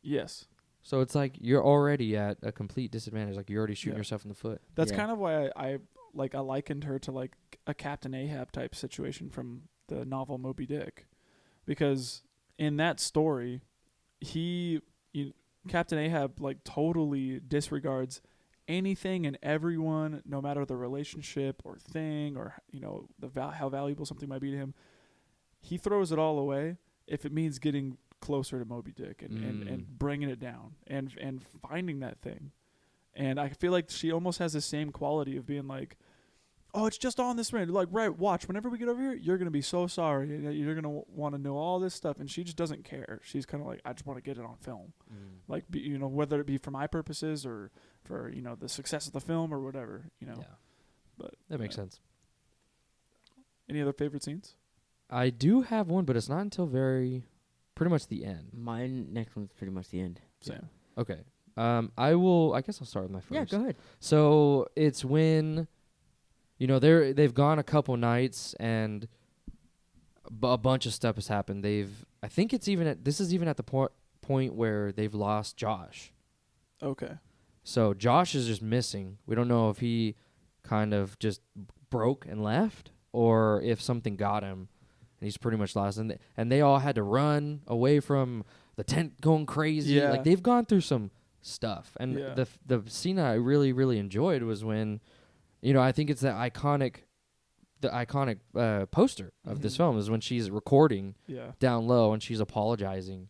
Yes. So it's like you're already at a complete disadvantage. Like you're already shooting Yeah. yourself in the foot. That's Yeah. kind of why I likened her to like a Captain Ahab type situation from the novel Moby Dick, because in that story, Captain Ahab like totally disregards anything and everyone, no matter the relationship or thing or how valuable something might be to him. He throws it all away if it means getting closer to Moby Dick and bringing it down and finding that thing. And I feel like she almost has the same quality of being like, oh, it's just on this range. Like, right, watch. Whenever we get over here, you're going to be so sorry. You're going to want to know all this stuff. And she just doesn't care. She's kind of like, I just want to get it on film. Like, whether it be for my purposes or for, the success of the film or whatever, Yeah. But That makes sense. Any other favorite scenes? I do have one, but it's not until pretty much the end. My next one's pretty much the end. Same. Okay. I guess I'll start with my first. Yeah, go ahead. So it's when, they've gone a couple nights and a bunch of stuff has happened. I think this is even at the point where they've lost Josh. Okay. So Josh is just missing. We don't know if he kind of just broke and left or if something got him and he's pretty much lost. And they all had to run away from the tent going crazy. Yeah. Like they've gone through some stuff. And Yeah. the scene I really, really enjoyed was when, I think it's the iconic poster of this film is when she's recording Yeah. down low and she's apologizing.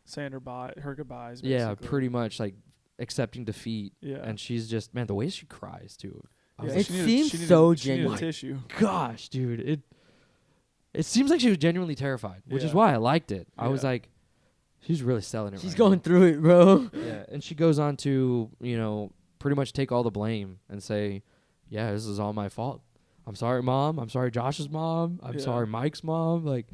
Saying her goodbyes. Yeah, basically. pretty much like accepting defeat. Yeah. And she's just, man, the way she cries too. I was Yeah, It she needed- seems she needed- so she needed genuine. tissue. gosh, dude, it seems like she was genuinely terrified, which is Yeah. why I liked it. I was Yeah. like, she's really selling it. She's right going through it, bro. now. Yeah, and she goes on to pretty much take all the blame and say, yeah, this is all my fault. I'm sorry, Mom. I'm sorry, Josh's mom. I'm Yeah. sorry, Mike's mom. Like,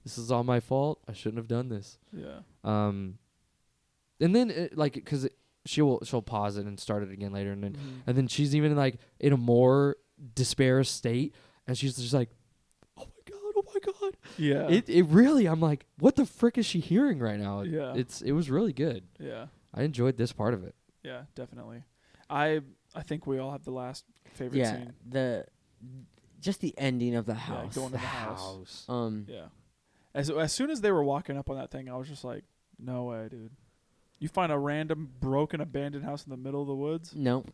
this is all my fault. I shouldn't have done this. Yeah. And then because she'll pause it and start it again later, and then Mhm. and then she's even like in a more despair state, and she's just like, oh my god. Yeah. It really, I'm like, what the frick is she hearing right now? Yeah. It was really good. Yeah. I enjoyed this part of it. Yeah, definitely. I think we all have the last favorite Yeah, scene. just the ending of the Yeah, house. going to the house. Um, Yeah. As soon as they were walking up on that thing, I was just like, no way, dude. You find a random broken abandoned house in the middle of the woods? no.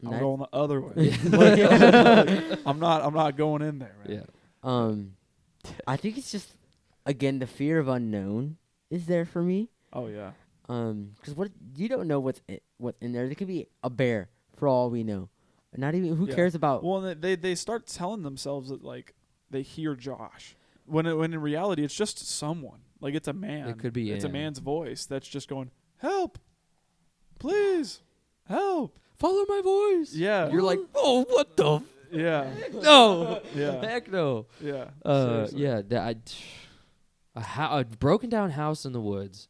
I'm going the other way. Yeah. I'm not going in there, man. Yeah. I think it's just again the fear of unknown is there for me. Oh yeah. 'Cause what you don't know what's in there. There could be a bear for all we know. Not even who Yeah. cares about. Well, and they start telling themselves that like they hear Josh when in reality it's just someone. Like it's a man. It could be, It's a yeah. man's voice that's just going, "Help, please, help." Follow my voice. Yeah. You're like, oh, what the? Yeah. No. Yeah. Heck no. Yeah. Seriously. Yeah. A broken down house in the woods.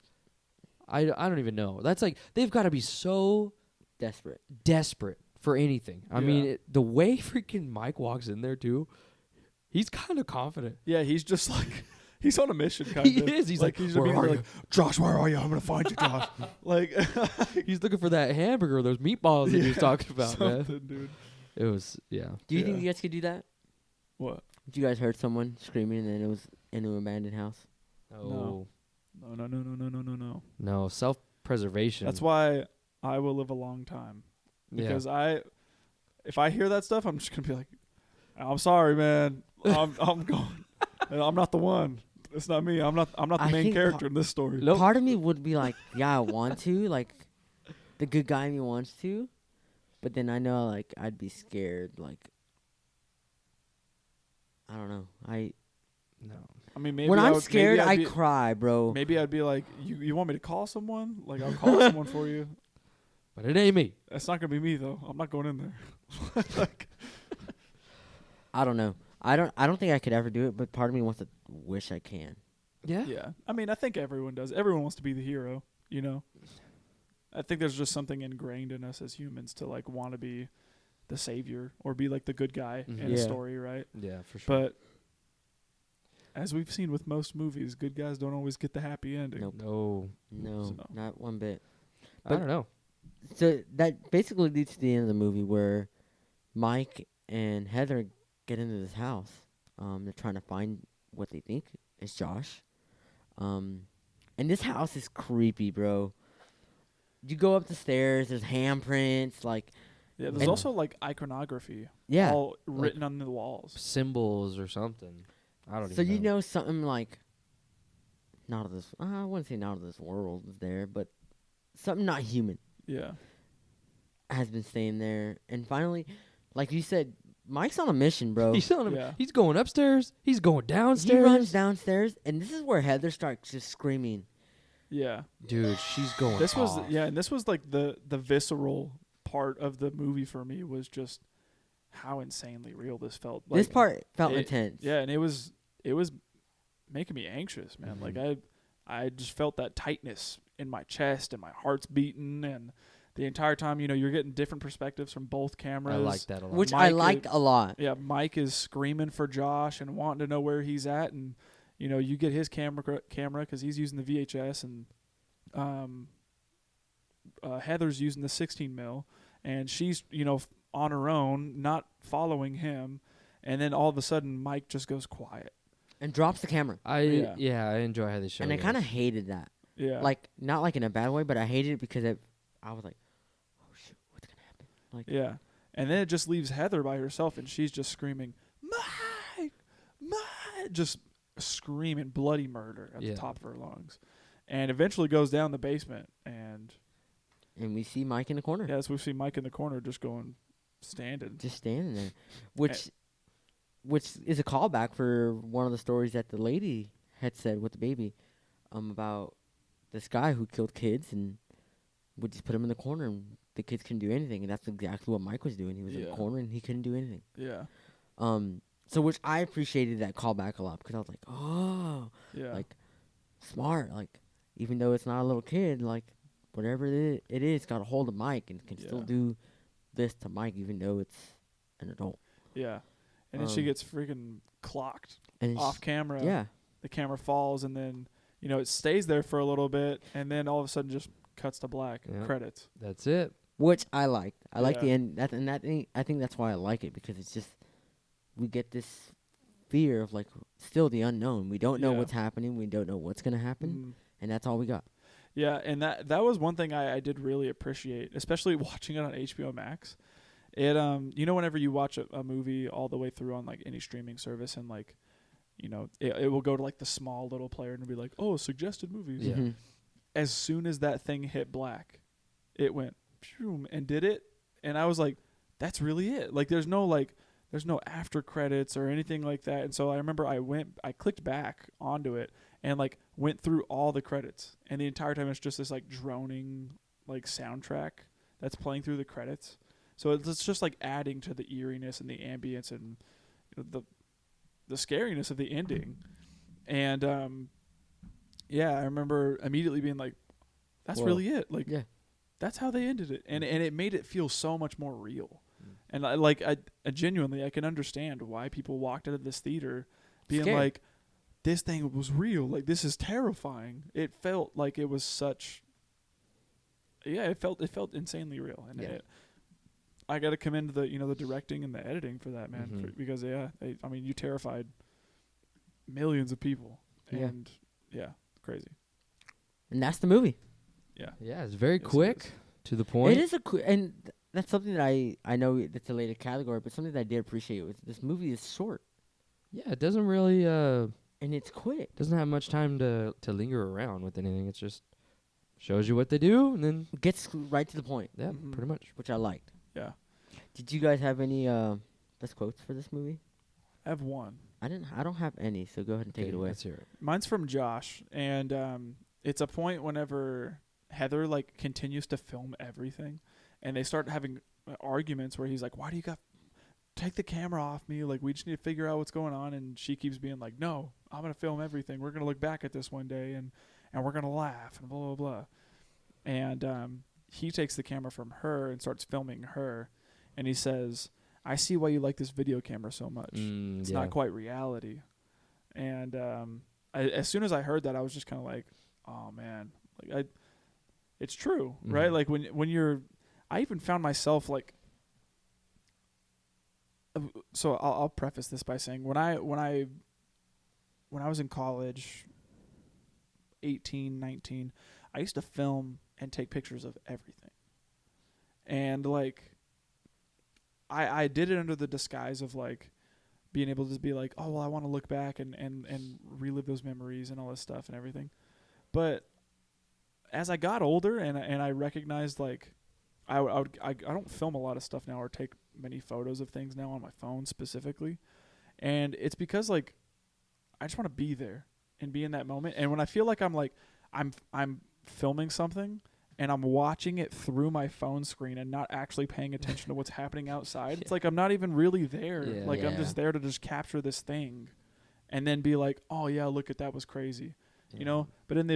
I don't even know. That's like they've got to be so desperate for anything. I mean, Yeah. the way freaking Mike walks in there too, he's kind of confident. Yeah, he's just like he's on a mission kind He of. is. He's like, he's "Where immediately are like, Josh, where are you? I'm gonna find you, Josh. Like He's looking for that hamburger, those meatballs that he was Yeah, talking about, man. something, dude. It was, yeah. Do you Yeah. think you guys could do that? What? You guys heard someone screaming and then it was in an abandoned house? No. No. Self-preservation. That's why I will live a long time. Because if I hear that stuff, I'm just gonna be like, I'm sorry, man. I'm going. I'm not the one. It's not me. I'm not the I main think character in this story. Nope. Part of me would be like, yeah, I want to. Like, the good guy in me wants to. But then I know, like, I'd be scared. Like, I don't know. No. I mean, maybe when I'm would- scared, maybe I'd I be- cry, bro. Maybe I'd be like, you want me to call someone? Like, I'll call someone for you. But it ain't me. That's not gonna be me though. I'm not going in there. Like, I don't know. I don't think I could ever do it, but part of me wants to wish I can. Yeah. yeah. I mean, I think everyone does. Everyone wants to be the hero. You know. I think there's just something ingrained in us as humans to like want to be the savior or be like the good guy Mhm. in a Yeah. story, right? Yeah, for sure. But as we've seen with most movies, good guys don't always get the happy ending. Nope. No, No, So. not one bit. I But- don't know. So that basically leads to the end of the movie where Mike and Heather get into this house. They're trying to find what they think is Josh. And this house is creepy, bro. You go up the stairs, there's handprints, like, Yeah, there's And- also like iconography yeah. all written on the walls. Symbols or something. I don't So even you know something like not of this. I wouldn't say not of this world is there, but something not human Yeah. has been staying there. And finally, like you said, Mike's on a mission, bro. He's telling him. Yeah. He's going upstairs. He's going downstairs. He runs downstairs, and this is where Heather starts just screaming. Yeah. Dude, she's going. This was off. and this was like the visceral part of the movie for me was just how insanely real this felt. This Like, part felt it- intense. Yeah, and it was making me anxious, man. Mhm. Like I just felt that tightness in my chest and my heart's beating, and the entire time, you're getting different perspectives from both cameras. I like that a lot. Which I Mike liked a lot. Yeah, Mike is screaming for Josh and wanting to know where he's at, and you get his camera because he's using the VHS, and Heather's using the 16 mil, and she's on her own, not following him, and then all of a sudden Mike just goes quiet. And drops the camera. I Yeah. enjoy how they show. And I this. kind of hated that. Yeah, Like, not like in a bad way, but I hated it because I was like, oh, shoot, what's going to happen? Like, yeah, and then it just leaves Heather by herself, and she's just screaming, Mike, just screaming bloody murder at the Yeah. top of her lungs, and eventually goes down the basement, and and we see Mike in the corner. yeah, so we see Mike in the corner just standing. Just standing there. Which is a callback for one of the stories that the lady had said with the baby about this guy who killed kids and would just put him in the corner and the kids couldn't do anything. And that's exactly what Mike was doing. He was in the Yeah. corner and he couldn't do anything. Yeah, So which I appreciated that callback a lot because I was like, oh, yeah, like smart. Like even though it's not a little kid, like whatever it is got a hold of Mike and can still Yeah. do this to Mike even though it's an adult. yeah. And then she Um, gets freaking clocked And off camera. yeah. The camera falls, and then it stays there for a little bit, and then all of a sudden just cuts to black. Yeah. Credits. That's it. Which I liked. I like the Yeah. end. I think that's why I like it because it's just we get this fear of like still the unknown. We don't know Yeah. what's happening. We don't know what's gonna happen, Mm. and that's all we got. Yeah, and that was one thing I did really appreciate, especially watching it on HBO Max. It whenever you watch a movie all the way through on like any streaming service, and like it will go to like the small little player and it'll be like, oh, suggested movies. Yeah. Mhm. As soon as that thing hit black, it went phew, and did it, and I was like, that's really it. Like there's no after credits or anything like that. And so I remember I clicked back onto it and like went through all the credits, and the entire time it's just this like droning like soundtrack that's playing through the credits. So it's just like adding to the eeriness and the ambience and the scariness of the ending. And I remember immediately being like, that's Whoa. really it. Like Yeah. that's how they ended it, and it made it feel so much more real. And I genuinely I can understand why people walked out of this theater being Scared. like, this thing was real. Like this is terrifying. It felt like it was such. Yeah, it felt insanely real, and Yeah. I got to commend the directing and the editing for that, man. Mhm. Because you terrified millions of people, Yeah. and crazy. And that's the movie. Yeah, it's very Yes, it quick is. to the point. It is that's something that I know it's a later category, but something that I did appreciate was this movie is short Yeah, it doesn't really and it's quick. doesn't have much time to linger around with anything. It's just shows you what they do and then Gets right to the point, yeah, Mhm. pretty much. which I liked. Yeah, Did you guys have any best quotes for this movie? I have one. I don't have any, so go ahead and take it Okay, away. Let's hear it. Mine's from Josh, and it's a point whenever Heather like continues to film everything, and they start having arguments where he's like, "Why do you take the camera off me? Like we just need to figure out what's going on." And she keeps being like, "No, I'm gonna film everything. We're gonna look back at this one day, and we're gonna laugh and blah blah blah." And he takes the camera from her and starts filming her, and he says, "I see why you like this video camera so much. It's yeah. not quite reality." And as soon as I heard that, I was just kind of like, oh man, like it's true, right? Like when you're, I even found myself like. So I'll preface this by saying when I was in college, 18, 19, I used to film and take pictures of everything. And like I did it under the disguise of like being able to just be like, oh well, I want to look back and relive those memories and all this stuff and everything. But as I got older and I recognized like I don't film a lot of stuff now or take many photos of things now on my phone specifically. And it's because like I just want to be there and be in that moment. And when I feel like I'm filming something and I'm watching it through my phone screen and not actually paying attention to what's happening outside, it's like I'm not even really there. Yeah. Like I'm just there to just capture this thing and then be like, oh yeah, look at that was crazy. Yeah. You know? But in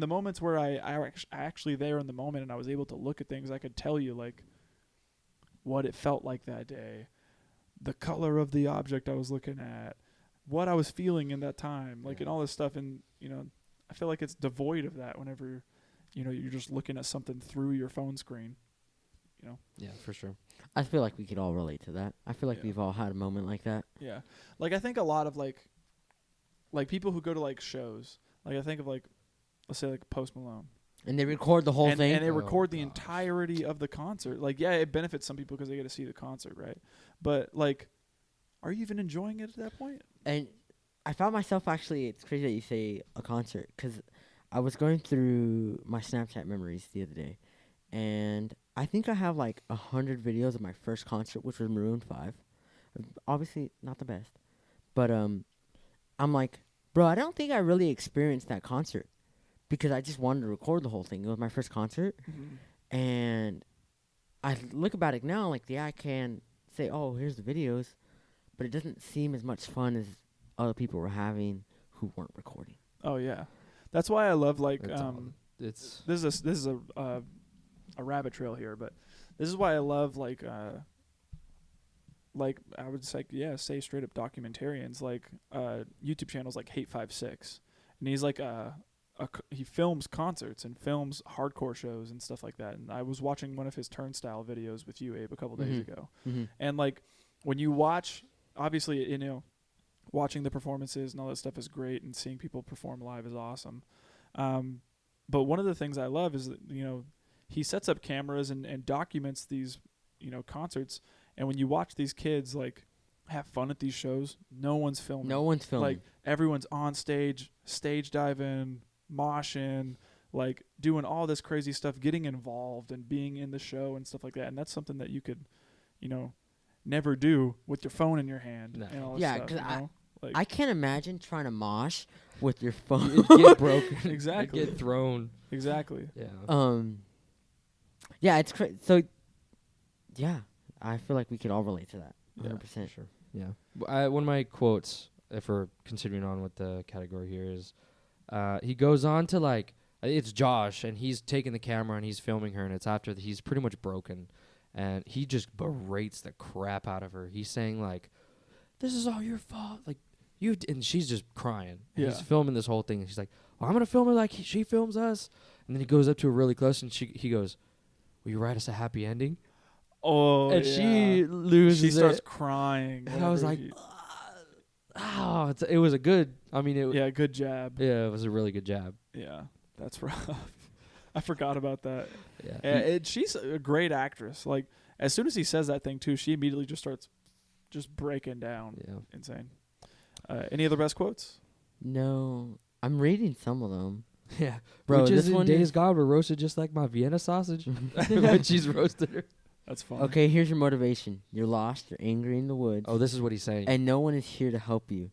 the moments where I actually there in the moment and I was able to look at things, I could tell you like what it felt like that day, the color of the object I was looking at, what I was feeling in that time, like and all this stuff. And, you know, I feel like it's devoid of that whenever, you know, you're just looking at something through your phone screen, you know? Yeah, for sure. I feel like we could all relate to that. I feel like we've all had a moment like that. Yeah. Like I think a lot of like people who go to like shows, like I think of like, let's say like Post Malone. And they record the whole thing. And they record the entirety of the concert. Like, yeah, it benefits some people because they get to see the concert, right? But, like, are you even enjoying it at that point? And I found myself actually, it's crazy that you say a concert, because I was going through my Snapchat memories the other day, and I think I have like 100 videos of my first concert, which was Maroon 5. Obviously, not the best. But I'm like, bro, I don't think I really experienced that concert. Because I just wanted to record the whole thing. It was my first concert. Mm-hmm. And I look about it now, like, yeah, I can say, oh, here's the videos. But it doesn't seem as much fun as other people were having who weren't recording. Oh, yeah. That's why I love, like, this is a rabbit trail here, but this is why I love, like I would say, yeah, say straight up documentarians, like YouTube channels like Hate56. And he's like he films concerts and films hardcore shows and stuff like that. And I was watching one of his Turnstile videos with you, Abe, a couple days ago. Mm-hmm. And like when you watch, obviously, you know, watching the performances and all that stuff is great, and seeing people perform live is awesome. But one of the things I love is that, you know, he sets up cameras and documents these, you know, concerts. And when you watch these kids like have fun at these shows, no one's filming. Like everyone's on stage diving, moshing, like doing all this crazy stuff, getting involved and being in the show and stuff like that. And that's something that you could, you know, never do with your phone in your hand. No. And all this stuff, because I can't imagine trying to mosh with your phone. It'd get broken. Exactly. It'd get thrown. Exactly. Yeah. Yeah, it's crazy. So, yeah, I feel like we could all relate to that. 100%. Sure. Yeah. One of my quotes, if we're continuing on with the category here, is he goes on to, like, it's Josh, and he's taking the camera and he's filming her, and it's after he's pretty much broken, and he just berates the crap out of her. He's saying, like, this is all your fault. Like, and she's just crying. Yeah. He's filming this whole thing, and she's like, well, I'm going to film her like she films us. And then he goes up to her really close, and he goes, will you write us a happy ending? Oh, and she loses it. She starts crying. And I was like, it was a good, good jab. Yeah, it was a really good jab. Yeah, that's rough. I forgot about that. Yeah. She's a great actress. Like, as soon as he says that thing, too, she immediately just starts just breaking down. Yeah. Insane. Any other best quotes? No. I'm reading some of them. Yeah. Bro, Witches in Days Gone were roasted just like my Vienna sausage when she's roasted her. That's fun. Okay, here's your motivation. You're lost. You're angry in the woods. Oh, this is what he's saying. And no one is here to help you.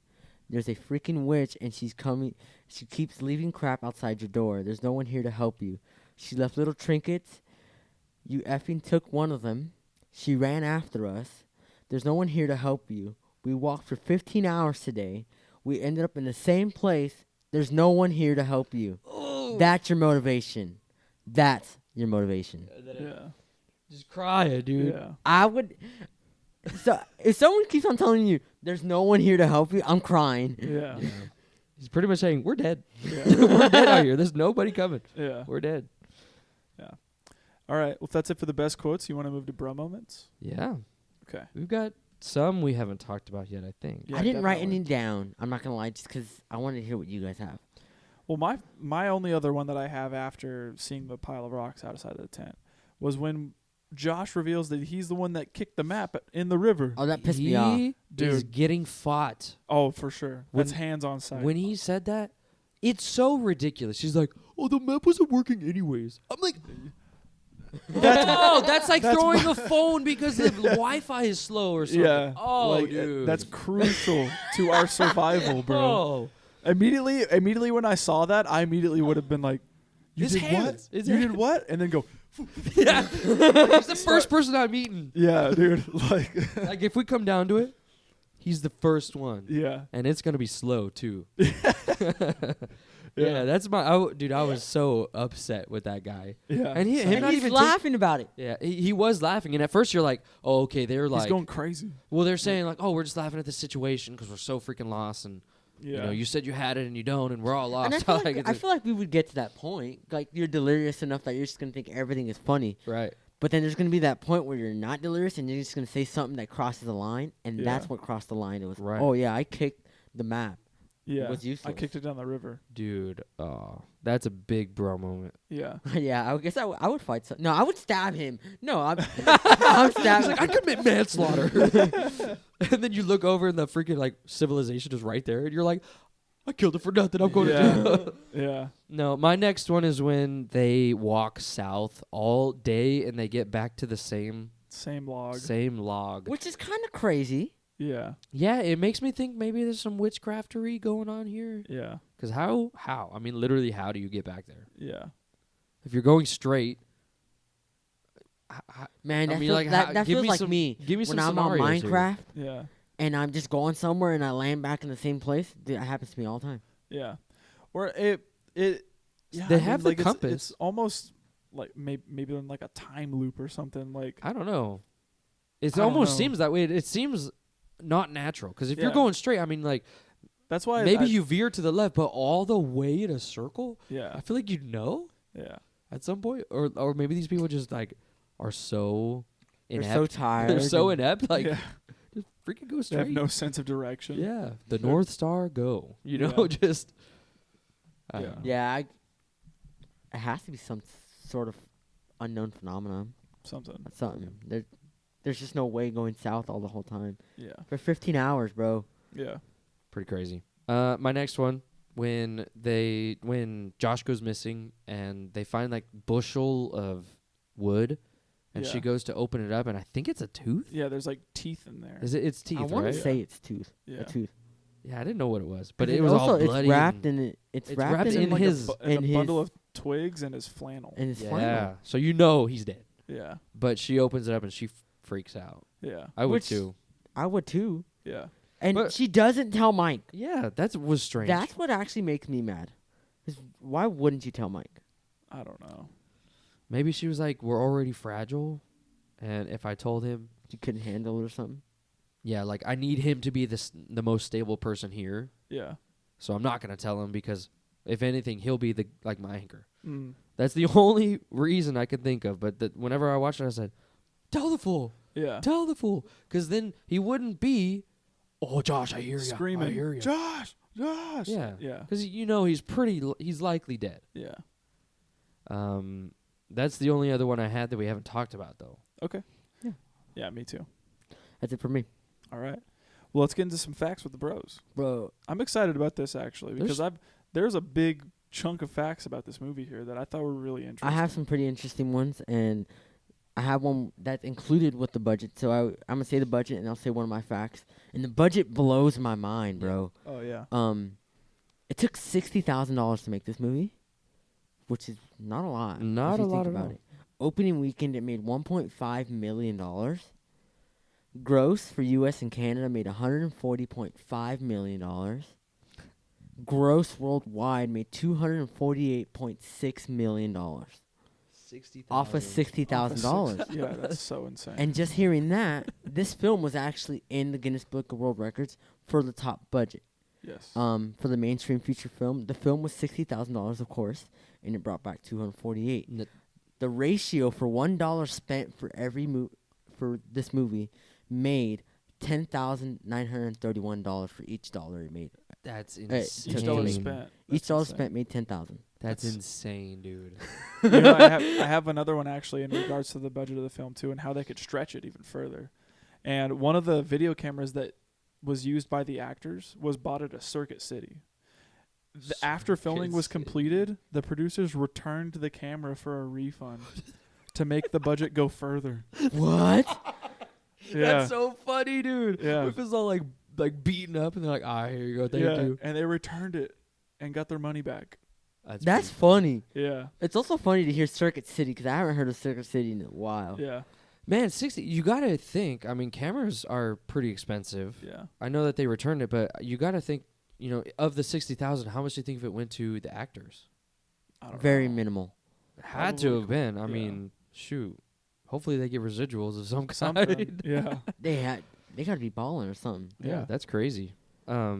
There's a freaking witch, and she's coming. She keeps leaving crap outside your door. There's no one here to help you. She left little trinkets. You effing took one of them. She ran after us. There's no one here to help you. We walked for 15 hours today. We ended up in the same place. There's no one here to help you. Oh. That's your motivation. That's your motivation. Yeah. Just cry, dude. Yeah. I would. So if someone keeps on telling you there's no one here to help you, I'm crying. Yeah. Yeah. He's pretty much saying we're dead. Yeah. We're dead out here. There's nobody coming. Yeah. We're dead. All right. Well, if that's it for the best quotes, you want to move to bro moments? Yeah. Okay. We've got some we haven't talked about yet, I think. Yeah, I didn't write definitely. any down. I'm not gonna lie, just 'cause I wanted to hear what you guys have. Well, my only other one that I have after seeing the pile of rocks outside of the tent was when Josh reveals that he's the one that kicked the map in the river. Oh, that pissed me off. He is Dude. getting fought. Oh, for sure. When- That's hands on sight. When he said that, it's so ridiculous. She's like, "Oh, the map wasn't working anyways." I'm like, "Oh, that's like that's throwing a phone because the Wi-Fi is slow or something." Yeah. Oh, like, dude. that's crucial to our survival, bro. Oh. Immediately when I saw that, I immediately would have been like, "You His did hands. what? His You did hands. what?" And then go, Yeah. He's the first person I'm eating. "Yeah, dude." Like, Like, if we come down to it, he's the first one. yeah. And it's going to be slow, too. Yeah. Yeah, that's dude, I was so upset with that guy. Yeah. And him And not he's even laughing about it. Yeah, he was laughing. And at first you're like, oh, okay, they're he's like, going crazy. well, they're saying like, oh, we're just laughing at the situation because we're so freaking lost. And, Yeah. you know, you said you had it and you don't, and we're all lost. And I Like, it's feel like we would get to that point. Like, you're delirious enough that you're just going to think everything is funny. right. But then there's going to be that point where you're not delirious and you're just going to say something that crosses the line. And Yeah. that's what crossed the line. It was, Right. oh, yeah, I kicked the map. Yeah. was I useless. kicked it down the river. Dude, that's a big bro moment. Yeah. Yeah, I guess I would fight. No, I would stab him. No, I'm stabbing. He's like, I commit manslaughter. And then you look over and the freaking like civilization is right there, and you're like, I killed it for nothing. I'm going to Yeah. jail. Yeah. No, my next one is when they walk south all day and they get back to the same Same log. log. Which is kind of crazy. Yeah. Yeah, it makes me think maybe there's some witchcraftery going on here. Yeah. Because how? I mean, literally, how do you get back there? Yeah. If you're going straight, Man, I that mean, feels, like, that, how- that give feels me like some- me. give me when some I'm on scenarios here. Minecraft Yeah. and I'm just going somewhere and I land back in the same place. Dude, that happens to me all the time. Yeah. Or it. Yeah. They I have mean, the like, compass. It's almost like maybe in like a time loop or something. Like. I don't know. It I don't almost know. seems that way. It seems not natural. Because if you're Yeah. going straight, I mean, like, That's why. maybe you veer to the left, but all the way in a circle? Yeah. I feel like you'd know Yeah. at some point. Or maybe these people just, like, are so They're inept. so tired. They're so and- inept. Like, yeah. just freaking go They straight. have no sense of direction. Yeah. The They're- North Star, go. You know, Yeah. just. I Yeah. don't know. Yeah, it has to be some sort of unknown phenomenon. Something. That's something. There's just no way going south all the whole time. Yeah. For 15 hours, bro. Yeah. Pretty crazy. My next one, when Josh goes missing and they find like bushel of wood, and she Yeah. goes to open it up, and I think it's a tooth. Yeah. There's like teeth in there. Is it? It's teeth, I want right? to say it's tooth. Yeah. A tooth. Yeah, I didn't know what it was, but 'Cause it was also, all bloody. It's wrapped and- in it. It's it's wrapped, wrapped in, in like his- in in a bundle his- of twigs and his flannel. in his yeah, flannel. so you know he's dead. Yeah. But she opens it up and she freaks out. Yeah. I would Which- too. I would too. Yeah. And But- she doesn't tell Mike. Yeah, that was strange. That's what actually makes me mad. Why wouldn't you tell Mike? I don't know. Maybe she was like, "We're already fragile," and if I told him, You couldn't handle it or something? yeah, like I need him to be the most stable person here. Yeah. So I'm not gonna tell him because if anything, he'll be my anchor. Mm. That's the only reason I could think of. But whenever I watched it, I said, "Tell the fool, Yeah. tell the fool," because then he wouldn't be, "Oh, Josh, I hear you, Screaming. I hear you." Josh. Josh. Yeah, Yeah. because you know he's likely dead. Yeah. That's the only other one I had that we haven't talked about though. Okay. Yeah. Yeah. Me too. That's it for me. All right. Well, let's get into some facts with the bros. Bro, I'm excited about this actually because there's a big chunk of facts about this movie here that I thought were really interesting. I have some pretty interesting ones, and I have one that's included with the budget. So I'm going to say the budget, and I'll say one of my facts. And the budget blows my mind, bro. Oh yeah. It took $60,000 to make this movie, which is not a lot. Not if you a lot think at about all. it. Opening weekend, it made $1.5 million. Gross for U.S. and Canada made $140.5 million. Gross worldwide made $248.6 million. off of $60,000. Yeah, that's so insane. And just hearing that, this film was actually in the Guinness Book of World Records for the top budget. Yes. For the mainstream feature film. The film was $60,000, of course, and it brought back 248. The ratio for $1 spent for every for this movie made $10,931 for each dollar it made. That's insane. Each dollar spent. Each dollar spent made $10,000. That's insane, dude. You know, I have another one actually in regards to the budget of the film too, and how they could stretch it even further. And one of the video cameras that was used by the actors was bought at a Circuit City. After filming was completed, the producers returned the camera for a refund to make the budget go further. What? Yeah. That's so funny, dude. Yeah. What if it's all like beaten up and they're like, here you go, thank you. And they returned it and got their money back. That's funny. Yeah. It's also funny to hear Circuit City because I haven't heard of Circuit City in a while. Yeah. Man, 60. You gotta think. I mean, cameras are pretty expensive. Yeah. I know that they returned it, but you gotta think. You know, of the 60,000, how much do you think if it went to the actors? I don't Very know. minimal. It had to have been. I mean, shoot. Hopefully they get residuals of some kind. Something. Yeah. They got to be balling or something. Yeah. That's crazy. I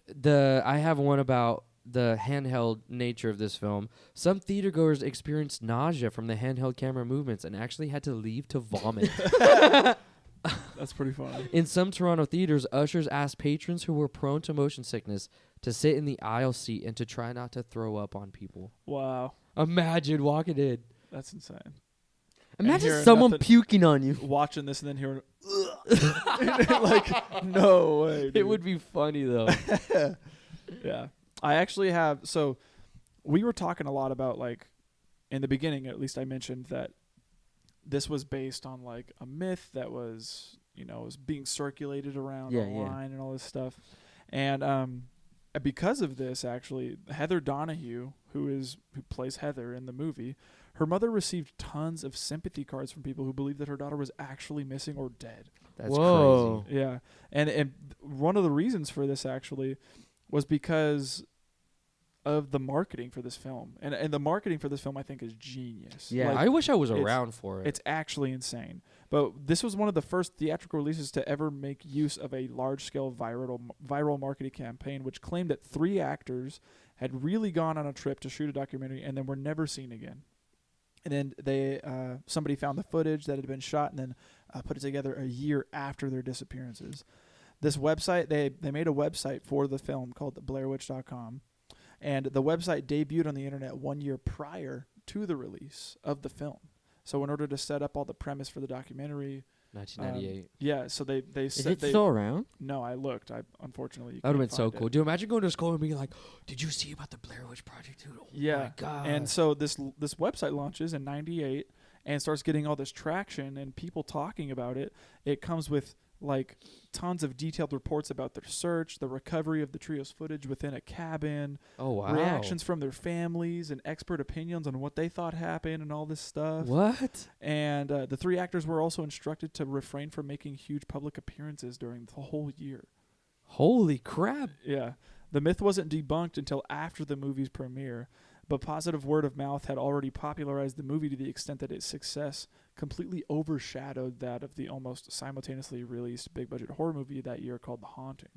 have one about the handheld nature of this film. Some theatergoers experienced nausea from the handheld camera movements and actually had to leave to vomit. That's pretty funny. In some Toronto theaters, ushers asked patrons who were prone to motion sickness to sit in the aisle seat and to try not to throw up on people. Wow. Imagine walking in. That's insane. Imagine someone puking on you. Watching this and then hearing, like, no way. Dude. It would be funny, though. Yeah. I actually have, so we were talking a lot about, like, in the beginning, at least I mentioned that this was based on, like, a myth that was, you know, was being circulated around online and all this stuff. And because of this, actually, Heather Donahue, who plays Heather in the movie, her mother received tons of sympathy cards from people who believed that her daughter was actually missing or dead. That's crazy. Yeah. And one of the reasons for this, actually, was because of the marketing for this film. And the marketing for this film, I think, is genius. Yeah. Like, I wish I was around for it. It's actually insane. But this was one of the first theatrical releases to ever make use of a large-scale viral marketing campaign, which claimed that 3 actors had really gone on a trip to shoot a documentary and then were never seen again. And then somebody found the footage that had been shot and then put it together a year after their disappearances. This website, they made a website for the film called BlairWitch.com. And the website debuted on the internet 1 year prior to the release of the film. So in order to set up all the premise for the documentary, 1998. yeah, so they Is it still around? No, I looked. Unfortunately, you That would have can't been so find cool. it. Do you imagine going to school and being like, "Did you see about the Blair Witch Project, dude? Oh my god!" And so this website launches in '98 and starts getting all this traction and people talking about it. It comes with like tons of detailed reports about their search, the recovery of the trio's footage within a cabin, oh wow, reactions from their families, and expert opinions on what they thought happened and all this stuff. What? And the 3 actors were also instructed to refrain from making huge public appearances during the whole year. Holy crap! Yeah. The myth wasn't debunked until after the movie's premiere, but positive word of mouth had already popularized the movie to the extent that its success completely overshadowed that of the almost simultaneously released big-budget horror movie that year called The Haunting.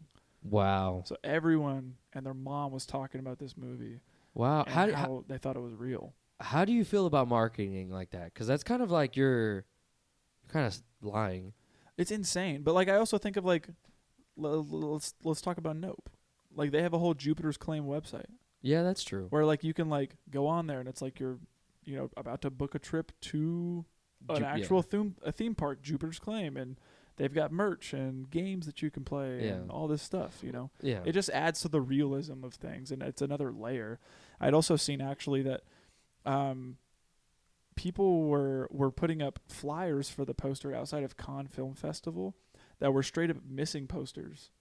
Wow. So everyone and their mom was talking about this movie. Wow. And how they thought it was real. How do you feel about marketing like that? Because that's kind of like you're kind of lying. It's insane. But like I also think of like let's talk about Nope. Like they have a whole Jupiter's Claim website. Yeah, that's true. Where like you can like go on there and it's like you're about to book a trip to an actual theme park, Jupiter's Claim, and they've got merch and games that you can play and all this stuff, Yeah. It just adds to the realism of things, and it's another layer. I'd also seen actually that people were putting up flyers for the poster outside of Cannes Film Festival that were straight up missing posters.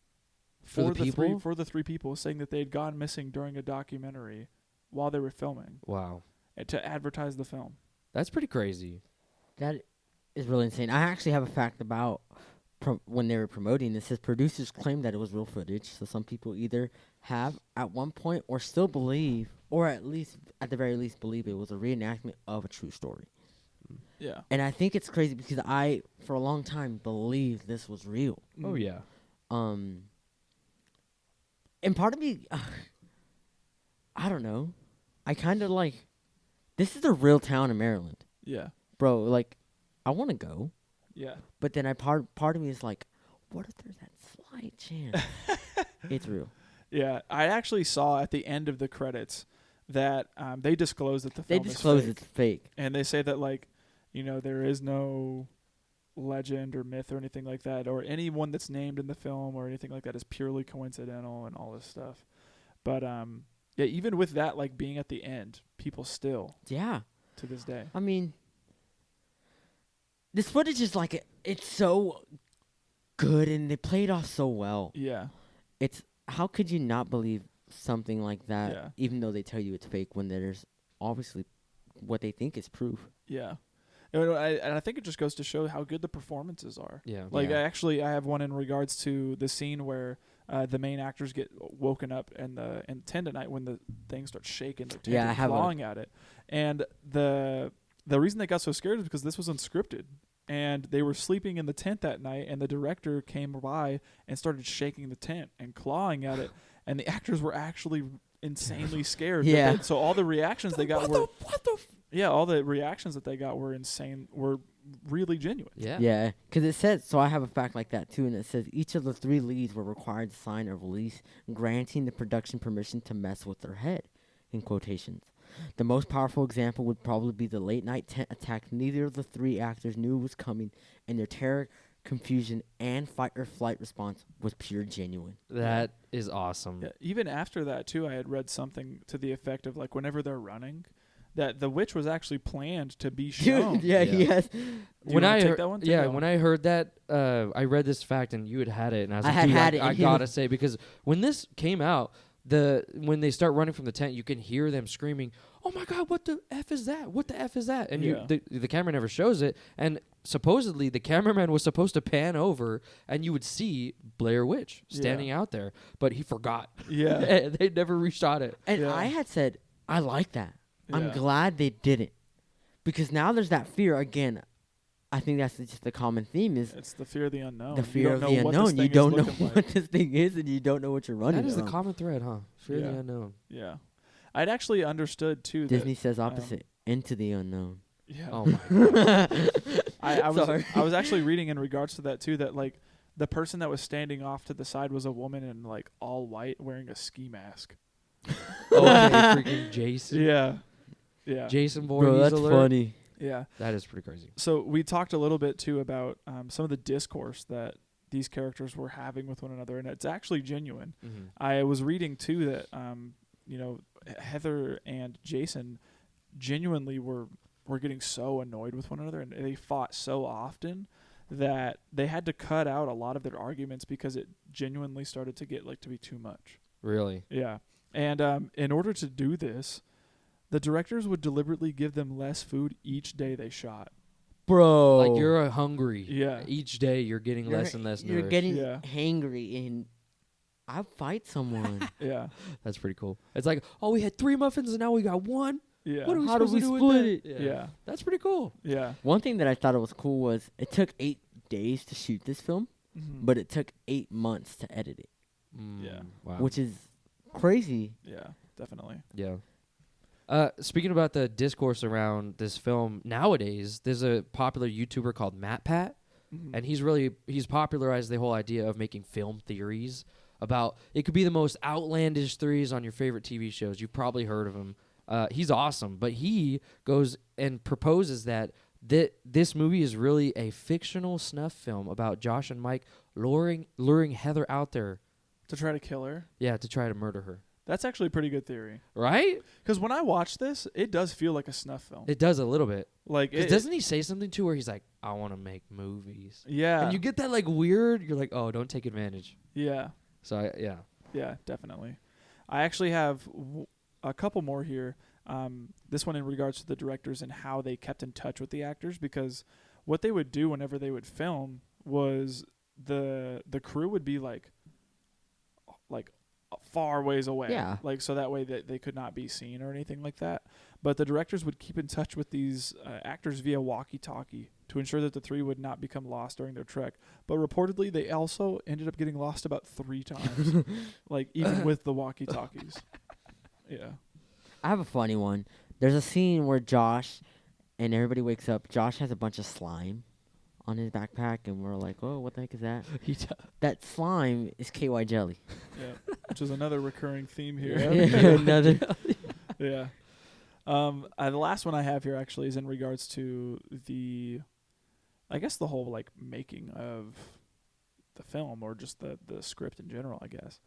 For the people? For the 3 people, saying that they had gone missing during a documentary while they were filming. Wow. To advertise the film. That's pretty crazy. That is really insane. I actually have a fact about when they were promoting, it says producers claim that it was real footage. So some people either have at one point or still believe, or at the very least believe it was a reenactment of a true story. Yeah. And I think it's crazy because I, for a long time, believed this was real. Oh yeah. And part of me, I don't know. I kind of like, this is a real town in Maryland. Yeah. Bro, like, I want to go. Yeah. But then part of me is like, what if there's that slight chance it's real? Yeah. I actually saw at the end of the credits that they disclosed that the They film disclose is fake. it's fake. And they say that, like, you know, there is no legend or myth or anything like that, or anyone that's named in the film or anything like that is purely coincidental and all this stuff. But yeah, even with that, like, being at the end, people still, Yeah. to this day. I mean, this footage is like, it's so good and they play it off so well. Yeah. It's, how could you not believe something like that, Yeah. even though they tell you it's fake when there's obviously what they think is proof? Yeah. And I think it just goes to show how good the performances are. Yeah. Like, Yeah. I have one in regards to the scene where the main actors get woken up in the tent at night when the thing starts shaking, the tent Yeah, I and have one. clawing at it. And the reason they got so scared is because this was unscripted. And they were sleeping in the tent that night, and the director came by and started shaking the tent and clawing at it. And the actors were actually insanely scared. Yeah. So all the reactions they got were... Yeah, all the reactions that they got were insane, were really genuine. Yeah. Yeah, because it says, so I have a fact like that too, and it says each of the 3 leads were required to sign a release granting the production permission to mess with their head, in quotations. The most powerful example would probably be the late night tent attack. Neither of the 3 actors knew it was coming, and their terror, confusion, and fight or flight response was pure genuine. That is awesome. Yeah, even after that, too, I had read something to the effect of, like, whenever they're running, that the witch was actually planned to be shown. Dude, yeah, Yeah. yes. Do you When wanna I take heard, that one? Take yeah, that one. when I heard that, I read this fact and you had it, and I was I like, had dude, had it, I and he gotta was- say, because when this came out, when they start running from the tent, you can hear them screaming, "Oh my God, what the F is that? What the F is that?" And Yeah. the camera never shows it, and supposedly the cameraman was supposed to pan over, and you would see Blair Witch standing out there, but he forgot. Yeah. They never reshot it. And Yeah. I had said, I like that. I'm Yeah. glad they didn't. Because now there's that fear again. I think that's just the common theme is It's the fear of the unknown. the You fear don't of know the what this unknown. You thing is don't know looking what like. this thing is, and you don't know what you're running That is the from. common thread, huh? Fear of Yeah. the unknown. Yeah. I'd actually understood, too, Disney that... says opposite. Into the unknown. Yeah. Oh my God. I was Sorry. I was actually reading in regards to that, too, that, like, the person that was standing off to the side was a woman in, like, all white wearing a ski mask. Oh, okay, freaking Jason. Yeah. Yeah. Jason Bro, Voorhees that's alert. funny. Yeah. That is pretty crazy. So we talked a little bit, too, about some of the discourse that these characters were having with one another, and it's actually genuine. Mm-hmm. I was reading, too, that, you know, Heather and Jason genuinely were getting so annoyed with one another, and they fought so often that they had to cut out a lot of their arguments because it genuinely started to get, like, to be too much. Really? Yeah. And in order to do this, the directors would deliberately give them less food each day they shot. Bro. Like you're hungry. Yeah. Each day you're getting less and less You're nourished. getting Yeah. hangry, and I'd fight someone. Yeah. That's pretty cool. It's like, oh, we had 3 muffins and now we got 1. Yeah. What are we How do supposed we to do split with it? that? Yeah. That's pretty cool. Yeah. One thing that I thought it was cool was it took 8 days to shoot this film, Mhm. but it took 8 months to edit it, Yeah. Wow. which is crazy. Yeah, definitely. Yeah. Speaking about the discourse around this film nowadays, there's a popular YouTuber called MatPat, Mhm. and he's popularized the whole idea of making film theories about it could be the most outlandish theories on your favorite TV shows. You've probably heard of him. He's awesome, but he goes and proposes that this movie is really a fictional snuff film about Josh and Mike luring Heather out there, To try to kill her. to try to murder her. That's actually a pretty good theory. Right? Because when I watch this, it does feel like a snuff film. It does a little bit. Like, 'Cause doesn't he say something to her? He's like, "I want to make movies," Yeah. and you get that like weird. You're like, "Oh, don't take advantage." Yeah. So yeah. Yeah, definitely. I actually have a couple more here. This one in regards to the directors and how they kept in touch with the actors, because what they would do whenever they would film was the crew would be like far ways away. Yeah. Like, so that way that they could not be seen or anything like that. But the directors would keep in touch with these actors via walkie-talkie to ensure that the three would not become lost during their trek. But reportedly, they also ended up getting lost about 3 times, like even with the walkie-talkies. Yeah. I have a funny one. There's a scene where Josh and everybody wakes up. Josh has a bunch of slime on his backpack, and we're like, "Oh, what the heck is that?" That slime is KY jelly. Yeah, which is another recurring theme here. Another. Yeah. The last one I have here actually is in regards to I guess the whole like making of the film, or just the script in general, I guess,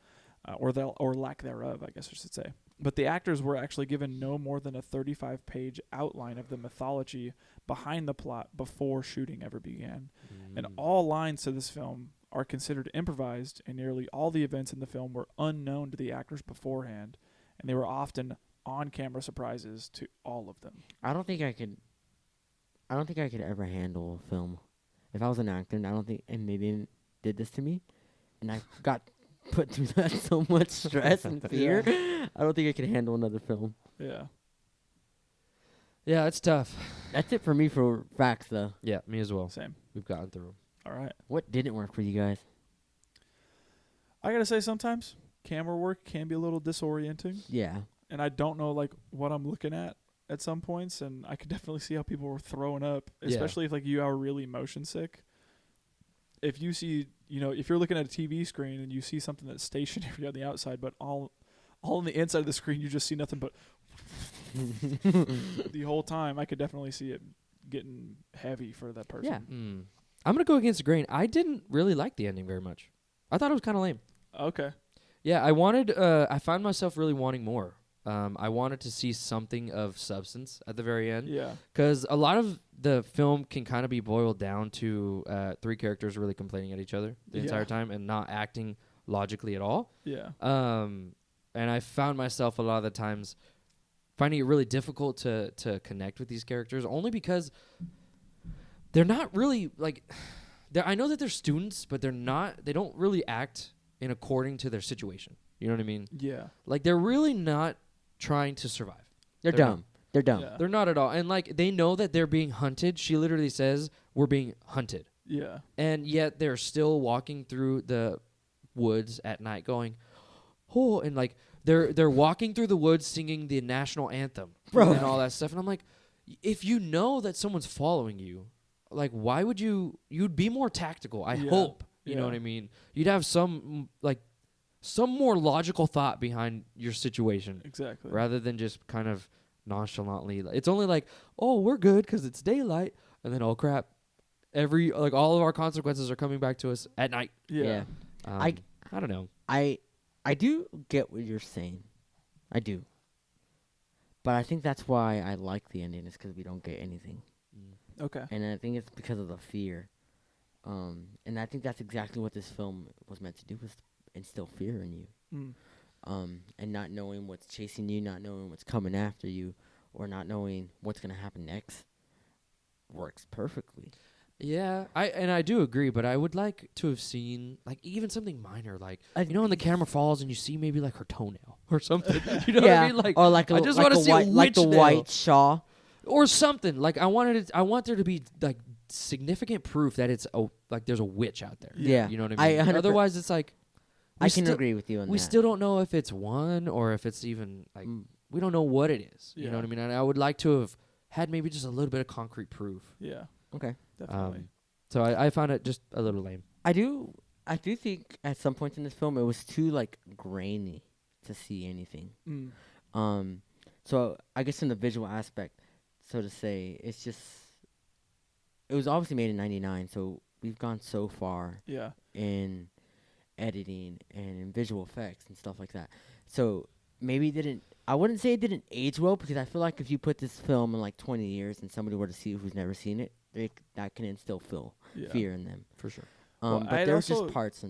or lack thereof, I guess I should say. But the actors were actually given no more than a 35-page outline of the mythology behind the plot before shooting ever began. And all lines to this film are considered improvised, and nearly all the events in the film were unknown to the actors beforehand, and they were often on-camera surprises to all of them. I don't think I could ever handle film. If I was an actor, and they didn't did this to me, and I got put through that so much stress and fear, I don't think I could handle another film. Yeah. Yeah, it's tough. That's it for me for facts, though. Yeah, me as well. Same. We've gotten through 'em. All right. What didn't work for you guys? I gotta say, sometimes camera work can be a little disorienting, Yeah. and I don't know like what I'm looking at some points, and I could definitely see how people were throwing up, especially if like you are really motion sick. If you see, if you're looking at a TV screen and you see something that's stationary on the outside, but all on the inside of the screen, you just see nothing but the whole time, I could definitely see it getting heavy for that person. Yeah. I'm going to go against the grain. I didn't really like the ending very much. I thought it was kind of lame. Okay. Yeah, I found myself really wanting more. I wanted to see something of substance at the very end. Yeah. Because a lot of the film can kind of be boiled down to 3 characters really complaining at each other the entire time and not acting logically at all. Yeah. And I found myself a lot of the times finding it really difficult to connect with these characters, only because they're not really like. I know that they're students, but they don't really act in according to their situation. You know what I mean? Yeah. Like, they're really not trying to survive. They're dumb. They're dumb. Yeah. They're not at all. And like, they know that they're being hunted. She literally says, "We're being hunted." Yeah. And yet they're still walking through the woods at night going, "Oh," and like they're walking through the woods singing the national anthem, Bro. and all that stuff. And I'm like, if you know that someone's following you, like, why would you'd be more tactical, I hope. You know what I mean? You'd have some more logical thought behind your situation. Exactly. Rather than just kind of nonchalantly. It's only like, "Oh, we're good because it's daylight," and then, "Oh crap, all of our consequences are coming back to us at night." Yeah. I don't know. I do get what you're saying. I do. But I think that's why I like the ending, is because we don't get anything. Okay. And I think it's because of the fear. And I think that's exactly what this film was meant to do, was instill fear in you. And not knowing what's chasing you, not knowing what's coming after you, or not knowing what's going to happen next works perfectly. Yeah, I do agree, but I would like to have seen like even something minor, like when the camera falls and you see maybe like her toenail or something. You know what I mean? Like, or like I just want to see a like the witch white nail. shaw. Or something. Like, I want there to be like significant proof that it's there's a witch out there. Yeah. You know what I mean? Otherwise it's like I can agree with you on that. We still don't know if it's one or if it's even like we don't know what it is. You know what I mean? And I would like to have had maybe just a little bit of concrete proof. Yeah. Okay. Definitely. So I found it just a little lame. I do think at some points in this film it was too like grainy to see anything. So I guess in the visual aspect, so to say, it was obviously made in '99, so we've gone so far in editing and in visual effects and stuff like that. So maybe I wouldn't say it didn't age well, because I feel like if you put this film in like 20 years and somebody were to see it who's never seen it, that can instill fear in them. For sure. But there was just parts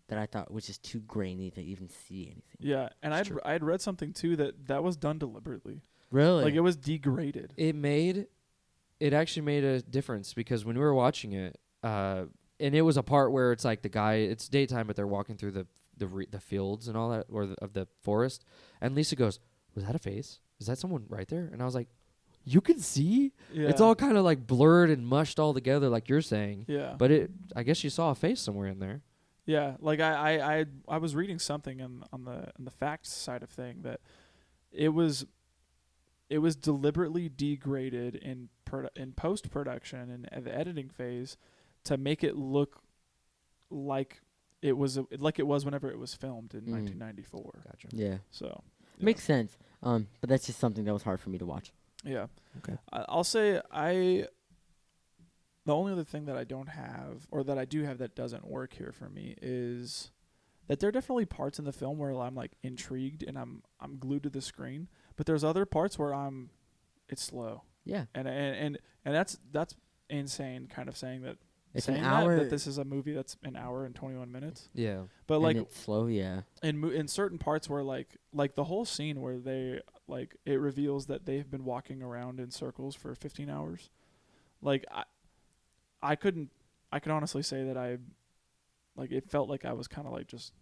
that I thought was just too grainy to even see anything. Yeah, and I'd read something too that was done deliberately. Really? Like, it was degraded. It actually made a difference, because when we were watching it, and it was a part where it's like the guy, it's daytime, but they're walking through the fields and all that, or of the forest, and Lisa goes, "Was that a face? Is that someone right there?" And I was like, "You can see? It's all kind of like blurred and mushed all together, like you're saying." Yeah. But I guess you saw a face somewhere in there. Yeah, like I was reading something on the facts side of thing that it was deliberately degraded in post production and the editing phase to make it look like it was whenever it was filmed in 1994. Gotcha. Yeah. So Makes sense. But that's just something that was hard for me to watch. yeah. Okay. I'll say the only other thing that I don't have, or that I do have that doesn't work here for me, is that there are definitely parts in the film where I'm like intrigued and I'm glued to the screen, but there's other parts where it's slow. Yeah. And that's insane, kind of saying that It's saying an hour. that this is a movie that's an hour and 21 minutes. Yeah. But and like it's slow, yeah. in certain parts where like the whole scene where they like it reveals that they've been walking around in circles for 15 hours. Like I could honestly say that it felt like I was kind of like just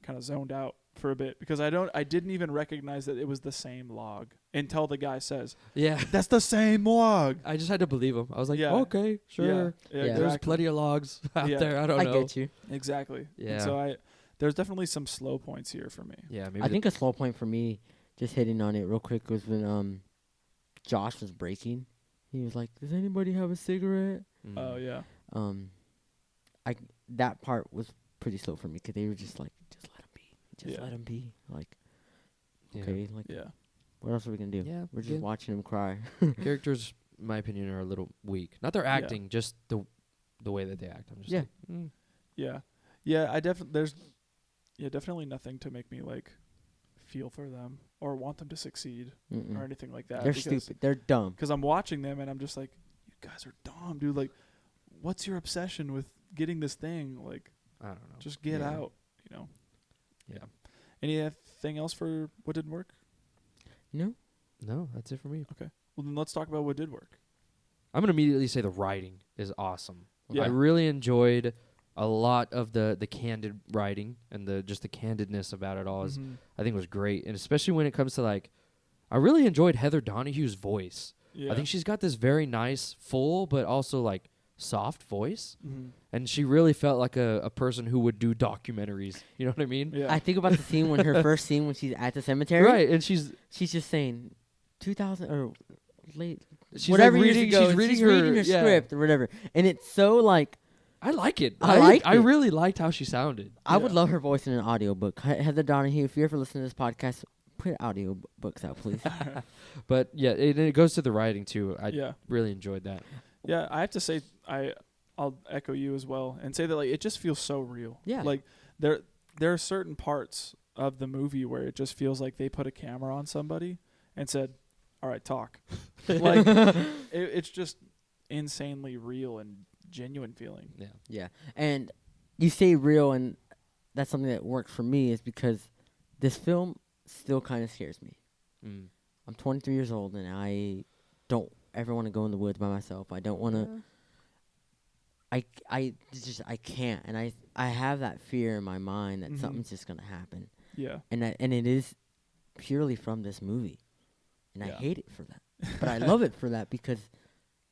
kind of zoned out for a bit because I didn't even recognize that it was the same log until the guy says, Yeah. "That's the same log." I just had to believe him. I was like, Yeah. okay, sure. Yeah, Yeah. There's exactly. plenty of logs out Yeah. there. I don't I know. get you. Exactly. Yeah. And so there's definitely some slow points here for me. Yeah, maybe. I think a slow point for me, just hitting on it real quick, was when Josh was breaking. He was like, "Does anybody have a cigarette?" Oh yeah. That part was pretty slow for me because they were just like, "Just let him be. Just Yeah. let him be." Like, Yeah. okay, like, Yeah. what else are we gonna do? Yeah, We're just yeah. watching him cry. Characters, in my opinion, are a little weak. Not their acting, just the way that they act. I'm just Yeah. like, Yeah. Yeah, definitely nothing to make me like feel for them or want them to succeed Mm-mm. or anything like that. They're because- stupid. They're dumb. Because I'm watching them and I'm just like, you guys are dumb, dude. Like, what's your obsession with getting this thing? Like, I don't know. just get Yeah. out, you know? Yeah. Anything else for what didn't work? No. No, that's it for me. Well, then let's talk about what did work. I'm going to immediately say the writing is awesome. Yeah. I really enjoyed a lot of the candid writing and the candidness about it all. Mhm. I think was great. And especially when it comes to like, I really enjoyed Heather Donahue's voice. Yeah. I think she's got this very nice, full, but also like soft voice. Mhm. And she really felt like a person who would do documentaries. You know what I mean? Yeah. I think about the scene when her first scene when she's at the cemetery. Right. And she's She's just saying 2000 or late. like whatever years reading, ago, she's reading she's her, reading her yeah. script or whatever. And it's so like, I like it. I liked I it. really liked how she sounded. I would Yeah. love her voice in an audiobook. Heather Donahue, if you're ever listening to this podcast, put audio books out, please. But yeah, it goes to the writing too. I Yeah. really enjoyed that. Yeah, I have to say I'll echo you as well and say that like it just feels so real. Yeah. Like there are certain parts of the movie where it just feels like they put a camera on somebody and said, "All right, talk." Like it's just insanely real and genuine feeling. Yeah. Yeah. And you say real, and that's something that works for me is because this film still kind of scares me. Mm. I'm 23 years old, and I don't ever want to go in the woods by myself. I don't want to. I can't, and I have that fear in my mind that Mhm. something's just gonna happen, Yeah. and it is purely from this movie, and I Yeah. hate it for that, but I love it for that because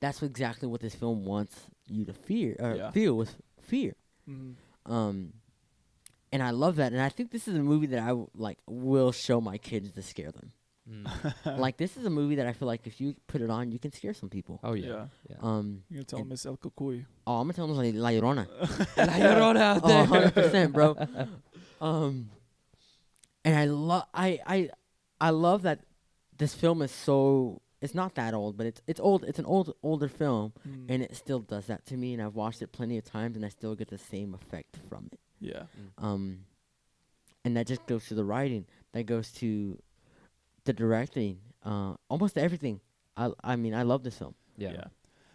that's exactly what this film wants you to fear or Yeah. feel with fear. Mhm. And I love that, and I think this is a movie that I will show my kids to scare them. Mm. Like this is a movie that I feel like if you put it on, you can scare some people. Oh yeah. Yeah. Yeah. You're gonna tell them it's El Cucuy. Oh, I'm gonna tell them like La Llorona. La Llorona out Oh, there. 100%, bro. And I love that this film is so. It's not that old, but it's old. It's an older film, Mm. and it still does that to me. And I've watched it plenty of times, and I still get the same effect from it. Yeah. And that just goes to the writing. That goes to the directing. Almost everything. I mean, I love this film. Yeah.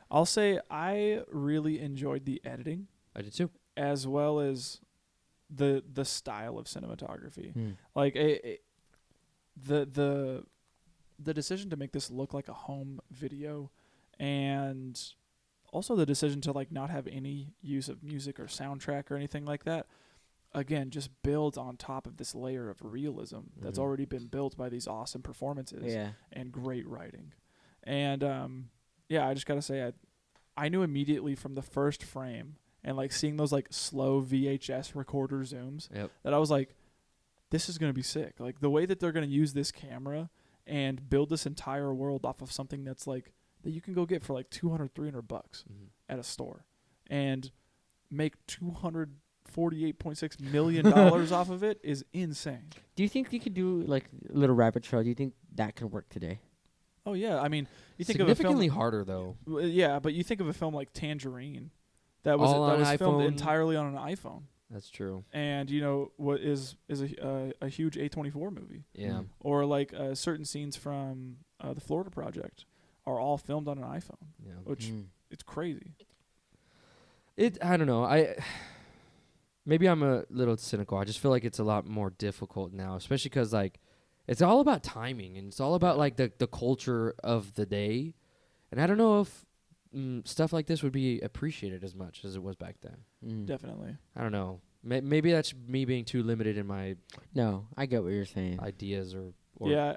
I'll say I really enjoyed the editing I did too. as well as the style of cinematography. Hmm. Like the decision to make this look like a home video and also the decision to like not have any use of music or soundtrack or anything like that, again, just builds on top of this layer of realism that's already been built by these awesome performances and great writing. And I just gotta say, I knew immediately from the first frame and like seeing those like slow VHS recorder zooms that I was like, this is gonna be sick. Like the way that they're gonna use this camera and build this entire world off of something that's like that you can go get for like $200-300 at a store and make $248.6 million off of it is insane. Do you think you could do like Little Rabbit Trail? Do you think that can work today? Oh yeah, I mean, you think significantly of a film, harder though. Yeah, but you think of a film like Tangerine, that was filmed entirely on an iPhone. That's true. And you know what is a huge A24 movie. Yeah. Or like certain scenes from the Florida Project are all filmed on an iPhone. Yeah. Which it's crazy. I don't know. Maybe I'm a little cynical. I just feel like it's a lot more difficult now, especially because like it's all about timing and it's all about like the culture of the day. And I don't know if stuff like this would be appreciated as much as it was back then. Definitely. I don't know. Maybe that's me being too limited in my No, I get what you're saying. ideas or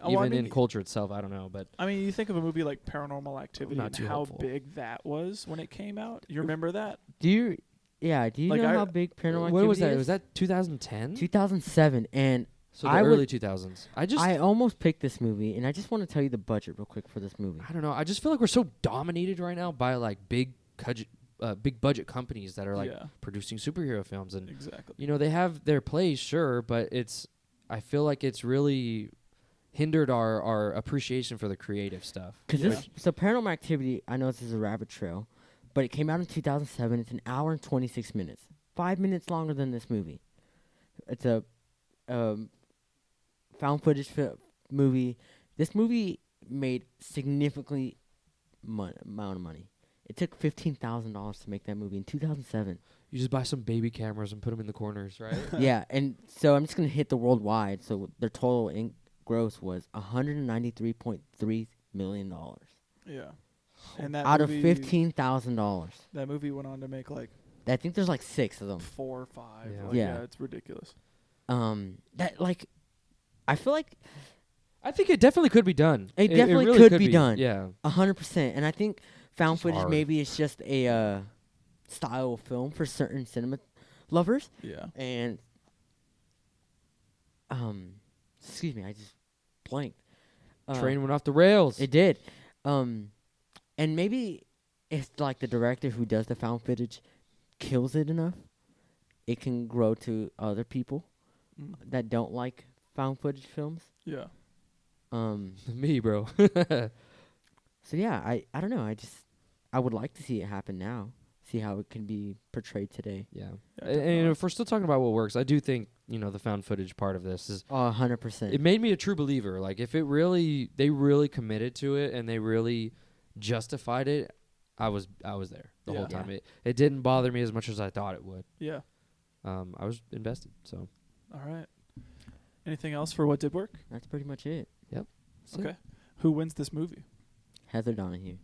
even in culture itself. I don't know. But I mean, you think of a movie like Paranormal Activity Not and too how hopeful. big that was when it came out. You remember that? Do you Like know how big Paranormal Activity what was that? is? Was that 2010? 2007, and So the I early would- 2000s. I almost picked this movie, and I just want to tell you the budget real quick for this movie. I don't know. I just feel like we're so dominated right now by like big budget companies that are like producing superhero films, and Exactly. you know they have their place, sure, but I feel like it's really hindered our appreciation for the creative stuff. So Paranormal Activity, I know this is a rabbit trail, but it came out in 2007. It's an hour and 26 minutes, 5 minutes longer than this movie. It's a found footage movie. This movie made significantly amount of money. It took $15,000 to make that movie in 2007. You just buy some baby cameras and put them in the corners, right? Yeah, and so I'm just gonna hit the worldwide. So their total gross was $193.3 million. Yeah. And that out movie, of $15,000. That movie went on to make like I think there's like 6 of them. 4 or 5. Yeah. Like, Yeah. It's ridiculous. That like, I feel like I think it definitely could be done. It definitely really could be done. Yeah. 100%. And I think found It's footage hard. maybe is just a style of film for certain cinema lovers. Yeah. And excuse me, I just blanked. Train went off the rails. It did. And maybe if like the director who does the found footage kills it enough, it can grow to other people that don't like found footage films. Yeah. Me, bro. So yeah, I don't know. I would like to see it happen now. See how it can be portrayed today. Yeah. Yeah, And if we're still talking about what works, I do think, the found footage part of this is 100%. it made me a true believer. Like if they really committed to it and they really justified it, I was there the whole time. Yeah. It didn't bother me as much as I thought it would. Yeah. I was invested. So All right. Anything else for what did work? That's pretty much it. Okay. Who wins this movie? Heather Donahue.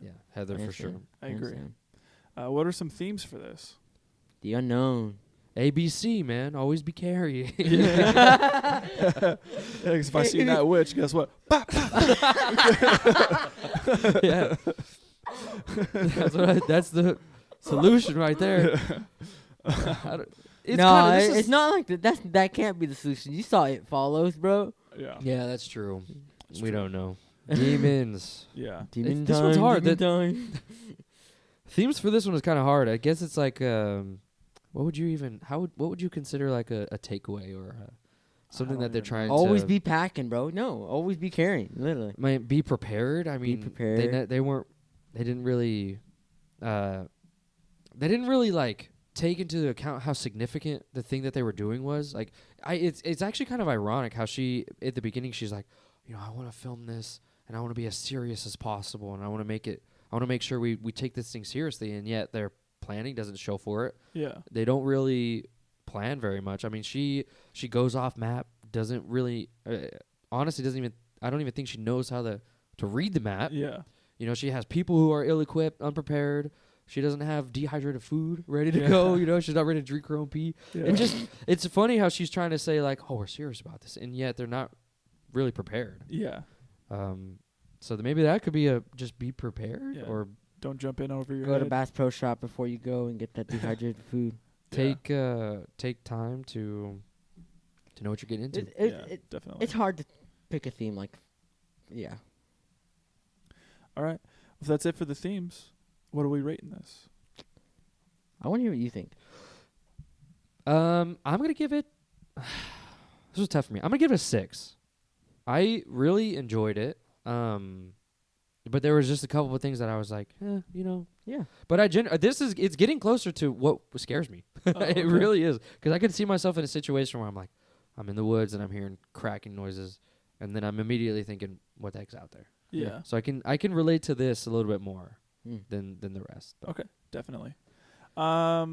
yeah, Heather for Hands sure. down. I Hands agree. down. What are some themes for this? The unknown. ABC, man, always be carrying. Yeah, 'cause if I see that witch, guess what? Yeah. That's the solution right there. It's it's not like that. That can't be the solution. You saw It Follows, bro. Yeah. Yeah, that's true. It's We true. don't know. Demons. Yeah. Demon this one's hard. demon time. Themes for this one is kind of hard. I guess it's like, what would you consider like a takeaway or something don't that they're even trying Always to be packing, bro. No, always be carrying. Literally. be prepared. I mean, prepared. They didn't really like take into account how significant the thing that they were doing was. Like, it's actually kind of ironic how she at the beginning she's like, I want to film this and I want to be as serious as possible and I want to make sure we take this thing seriously, and yet their planning doesn't show for it. Yeah. They don't really plan very much. I mean, she goes off map, doesn't really honestly doesn't even I don't even think she knows how to read the map. Yeah. She has people who are ill-equipped, unprepared. She doesn't have dehydrated food ready to go. You know, she's not ready to drink her own pee. Yeah. It's funny how she's trying to say like, oh, we're serious about this, and yet they're not really prepared. Yeah. So maybe that could be just be prepared or don't jump in over your Go head. to Bass Pro Shop before you go and get that dehydrated food. take time to know what you're getting into. Definitely. It's hard to pick a theme like, yeah. All right. If that's it for the themes, what are we rating this? I want to hear what you think. I'm gonna give it. This was tough for me. I'm gonna give it a 6. I really enjoyed it. But there was just a couple of things that I was like, you know. Yeah. But it's getting closer to what scares me. Okay. It really is, because I can see myself in a situation where I'm like, I'm in the woods and I'm hearing cracking noises, and then I'm immediately thinking, what the heck's out there? Yeah. So I can relate to this a little bit more than the rest. Okay. Definitely. I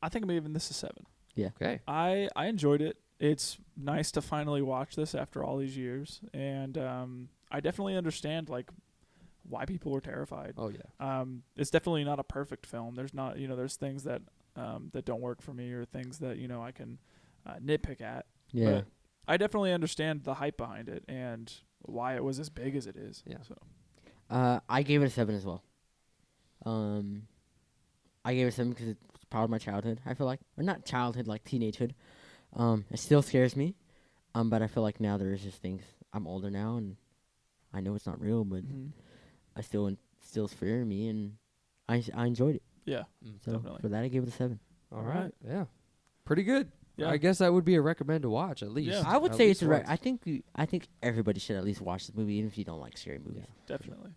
think I'm giving this a 7. Yeah. Okay. I enjoyed it. It's nice to finally watch this after all these years, and I definitely understand like why people were terrified. Oh yeah. It's definitely not a perfect film. There's not, there's things that that don't work for me, or things that I can nitpick at. Yeah. But I definitely understand the hype behind it and why it was as big as it is. Yeah. So I gave it a 7 as well. I gave it a 7 because it's part of my childhood. I feel like, or not childhood, like teenagehood. It still scares me, but I feel like now there is just things. I'm older now, and I know it's not real, but I still fear me, and I enjoyed it. Yeah, So definitely. for that, I gave it a 7. All right. Yeah. Pretty good. Yeah. I guess that would be a recommend to watch at least. Yeah. I would At say least it's once. I think everybody should at least watch this movie, even if you don't like scary movies. Definitely.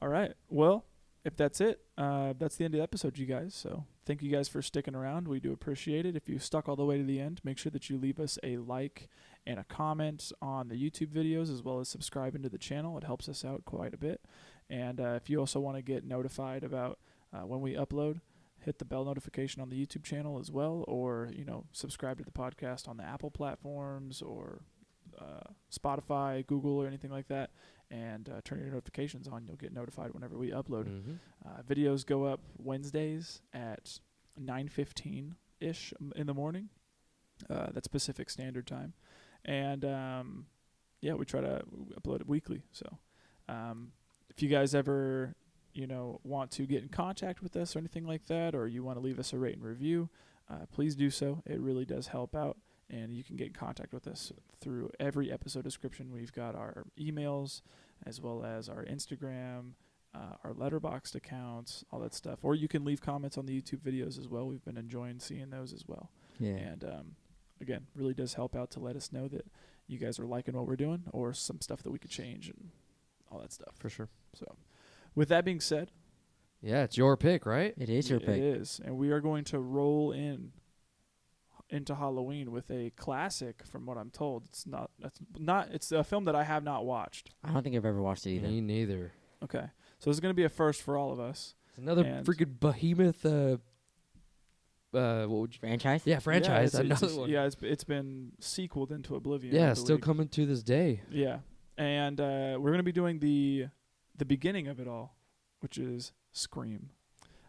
All right. Well, if that's it, that's the end of the episode, you guys. So thank you guys for sticking around. We do appreciate it. If you stuck all the way to the end, make sure that you leave us a like and a comment on the YouTube videos, as well as subscribing to the channel. It helps us out quite a bit. And if you also want to get notified about when we upload, hit the bell notification on the YouTube channel as well, or subscribe to the podcast on the Apple platforms or Spotify, Google, or anything like that, and turn your notifications on. You'll get notified whenever we upload. Videos go up Wednesdays at 9:15-ish in the morning. That's Pacific Standard Time. And we try to upload it weekly. So if you guys ever want to get in contact with us or anything like that, or you want to leave us a rate and review, please do so. It really does help out, and you can get in contact with us through every episode description. We've got our emails, as well as our Instagram, our Letterboxd accounts, all that stuff. Or you can leave comments on the YouTube videos as well. We've been enjoying seeing those as well. Yeah. And again, really does help out to let us know that you guys are liking what we're doing, or some stuff that we could change and all that stuff. For sure. So with that being said, Yeah, it's your pick, right? It is your it pick. is, and we are going to roll into Halloween with a classic. From what I'm told, it's a film that I have not watched. I don't think I've ever watched it either. Me neither. Okay, so this is going to be a first for all of us. It's another And- freaking behemoth. What would you? Franchise? Yeah, franchise. Yeah, Another one. it's been sequeled into oblivion. Yeah, I still believe. coming to this day. Yeah, and we're going to be doing the beginning of it all, which is Scream.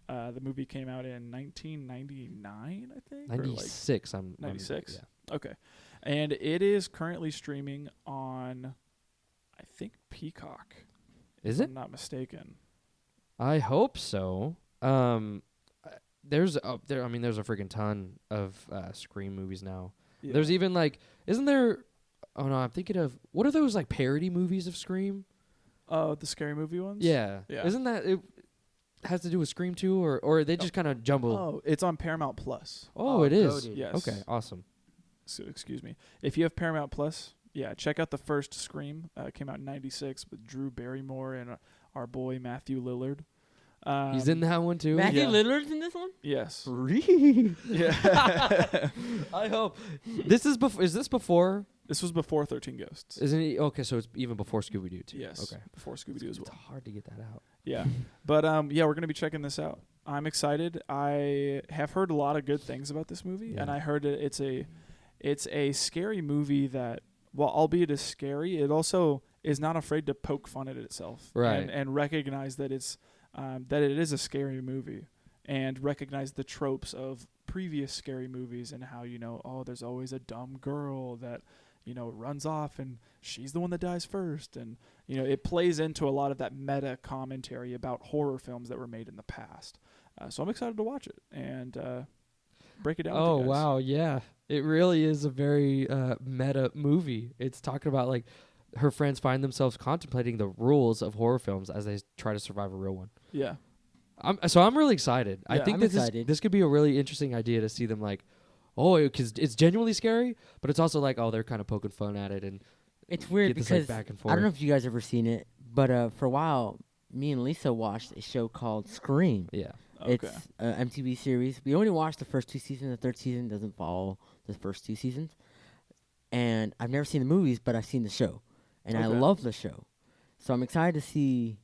The movie came out in 1999, I think. or 96. I'm 96? Yeah. Okay, and it is currently streaming on, I think, Peacock. Is if it? I'm not mistaken. I hope so. There's a freaking ton of Scream movies now. Yeah. There's even isn't there? Oh no, I'm thinking of what are those parody movies of Scream? the scary movie ones. Yeah. Yeah. Isn't that it? Has to do with Scream 2 or they just kind of jumble? Oh, it's on Paramount Plus. Oh, it is. goated. Yes. Okay, awesome. So, excuse me. If you have Paramount Plus, check out the first Scream. It came out in '96 with Drew Barrymore and our boy Matthew Lillard. He's in that one too. Matthew Yeah. Lillard's in this one? Yes. Really? Yeah. I hope. This is before. Is this before? This was before 13 Ghosts. Isn't it? Okay, so it's even before Scooby Doo too. Yes. Okay. Before Scooby-Doo as It's well. hard to get that out. Yeah. But we're going to be checking this out. I'm excited. I have heard a lot of good things about this movie, and Yeah. I heard it's a scary movie that, well, albeit is scary, it also is not afraid to poke fun at itself. Right. And recognize that it's that it is a scary movie, and recognize the tropes of previous scary movies and how, there's always a dumb girl that, runs off and she's the one that dies first. And, it plays into a lot of that meta commentary about horror films that were made in the past. So I'm excited to watch it and break it down. Oh, with you guys. wow. Yeah. It really is a very meta movie. It's talking about like her friends find themselves contemplating the rules of horror films as they try to survive a real one. Yeah. I'm really excited. I Yeah. think I'm that excited. this could be a really interesting idea to see them like, because it's genuinely scary, but it's also like, they're kind of poking fun at it and It's weird get this, like, because back and I don't know forth. if you guys ever seen it, but for a while, me and Lisa watched a show called Scream. Yeah. Okay. It's an MTV series. We only watched the first 2 seasons. The third season doesn't follow the first 2 seasons. And I've never seen the movies, but I've seen the show. And I Okay. love the show. So I'm excited to see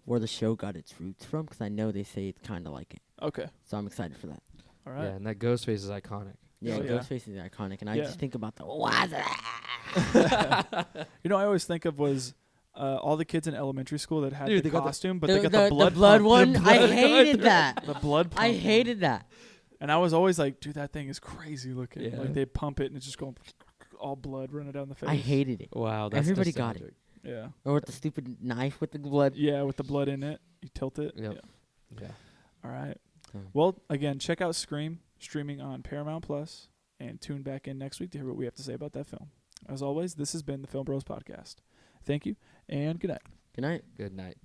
where the show got its roots from, because I know they say it's kind of like it. Okay. So I'm excited for that. All right. Yeah, and that ghost face is iconic. Yeah, Oh, yeah. Ghostface is iconic. And I Yeah. just think about the, what's that? I always think of was all the kids in elementary school that had Dude, the they got the- costume, but they got the blood pump. one. The I blood- hated that. the blood pump. I hated that. And I was always like, dude, that thing is crazy looking. Yeah. Like they pump it and it's just going all blood running down the face. I hated it. Wow, that's Everybody got it. nostalgic. Yeah. Or with the stupid knife with the blood. Yeah, with the blood in it. You tilt it. Yep. Yeah. Yeah. All right. Hmm. Well, again, check out Scream streaming on Paramount Plus, and tune back in next week to hear what we have to say about that film. As always, this has been the Film Bros Podcast. Thank you, and good night. Good night. Good night.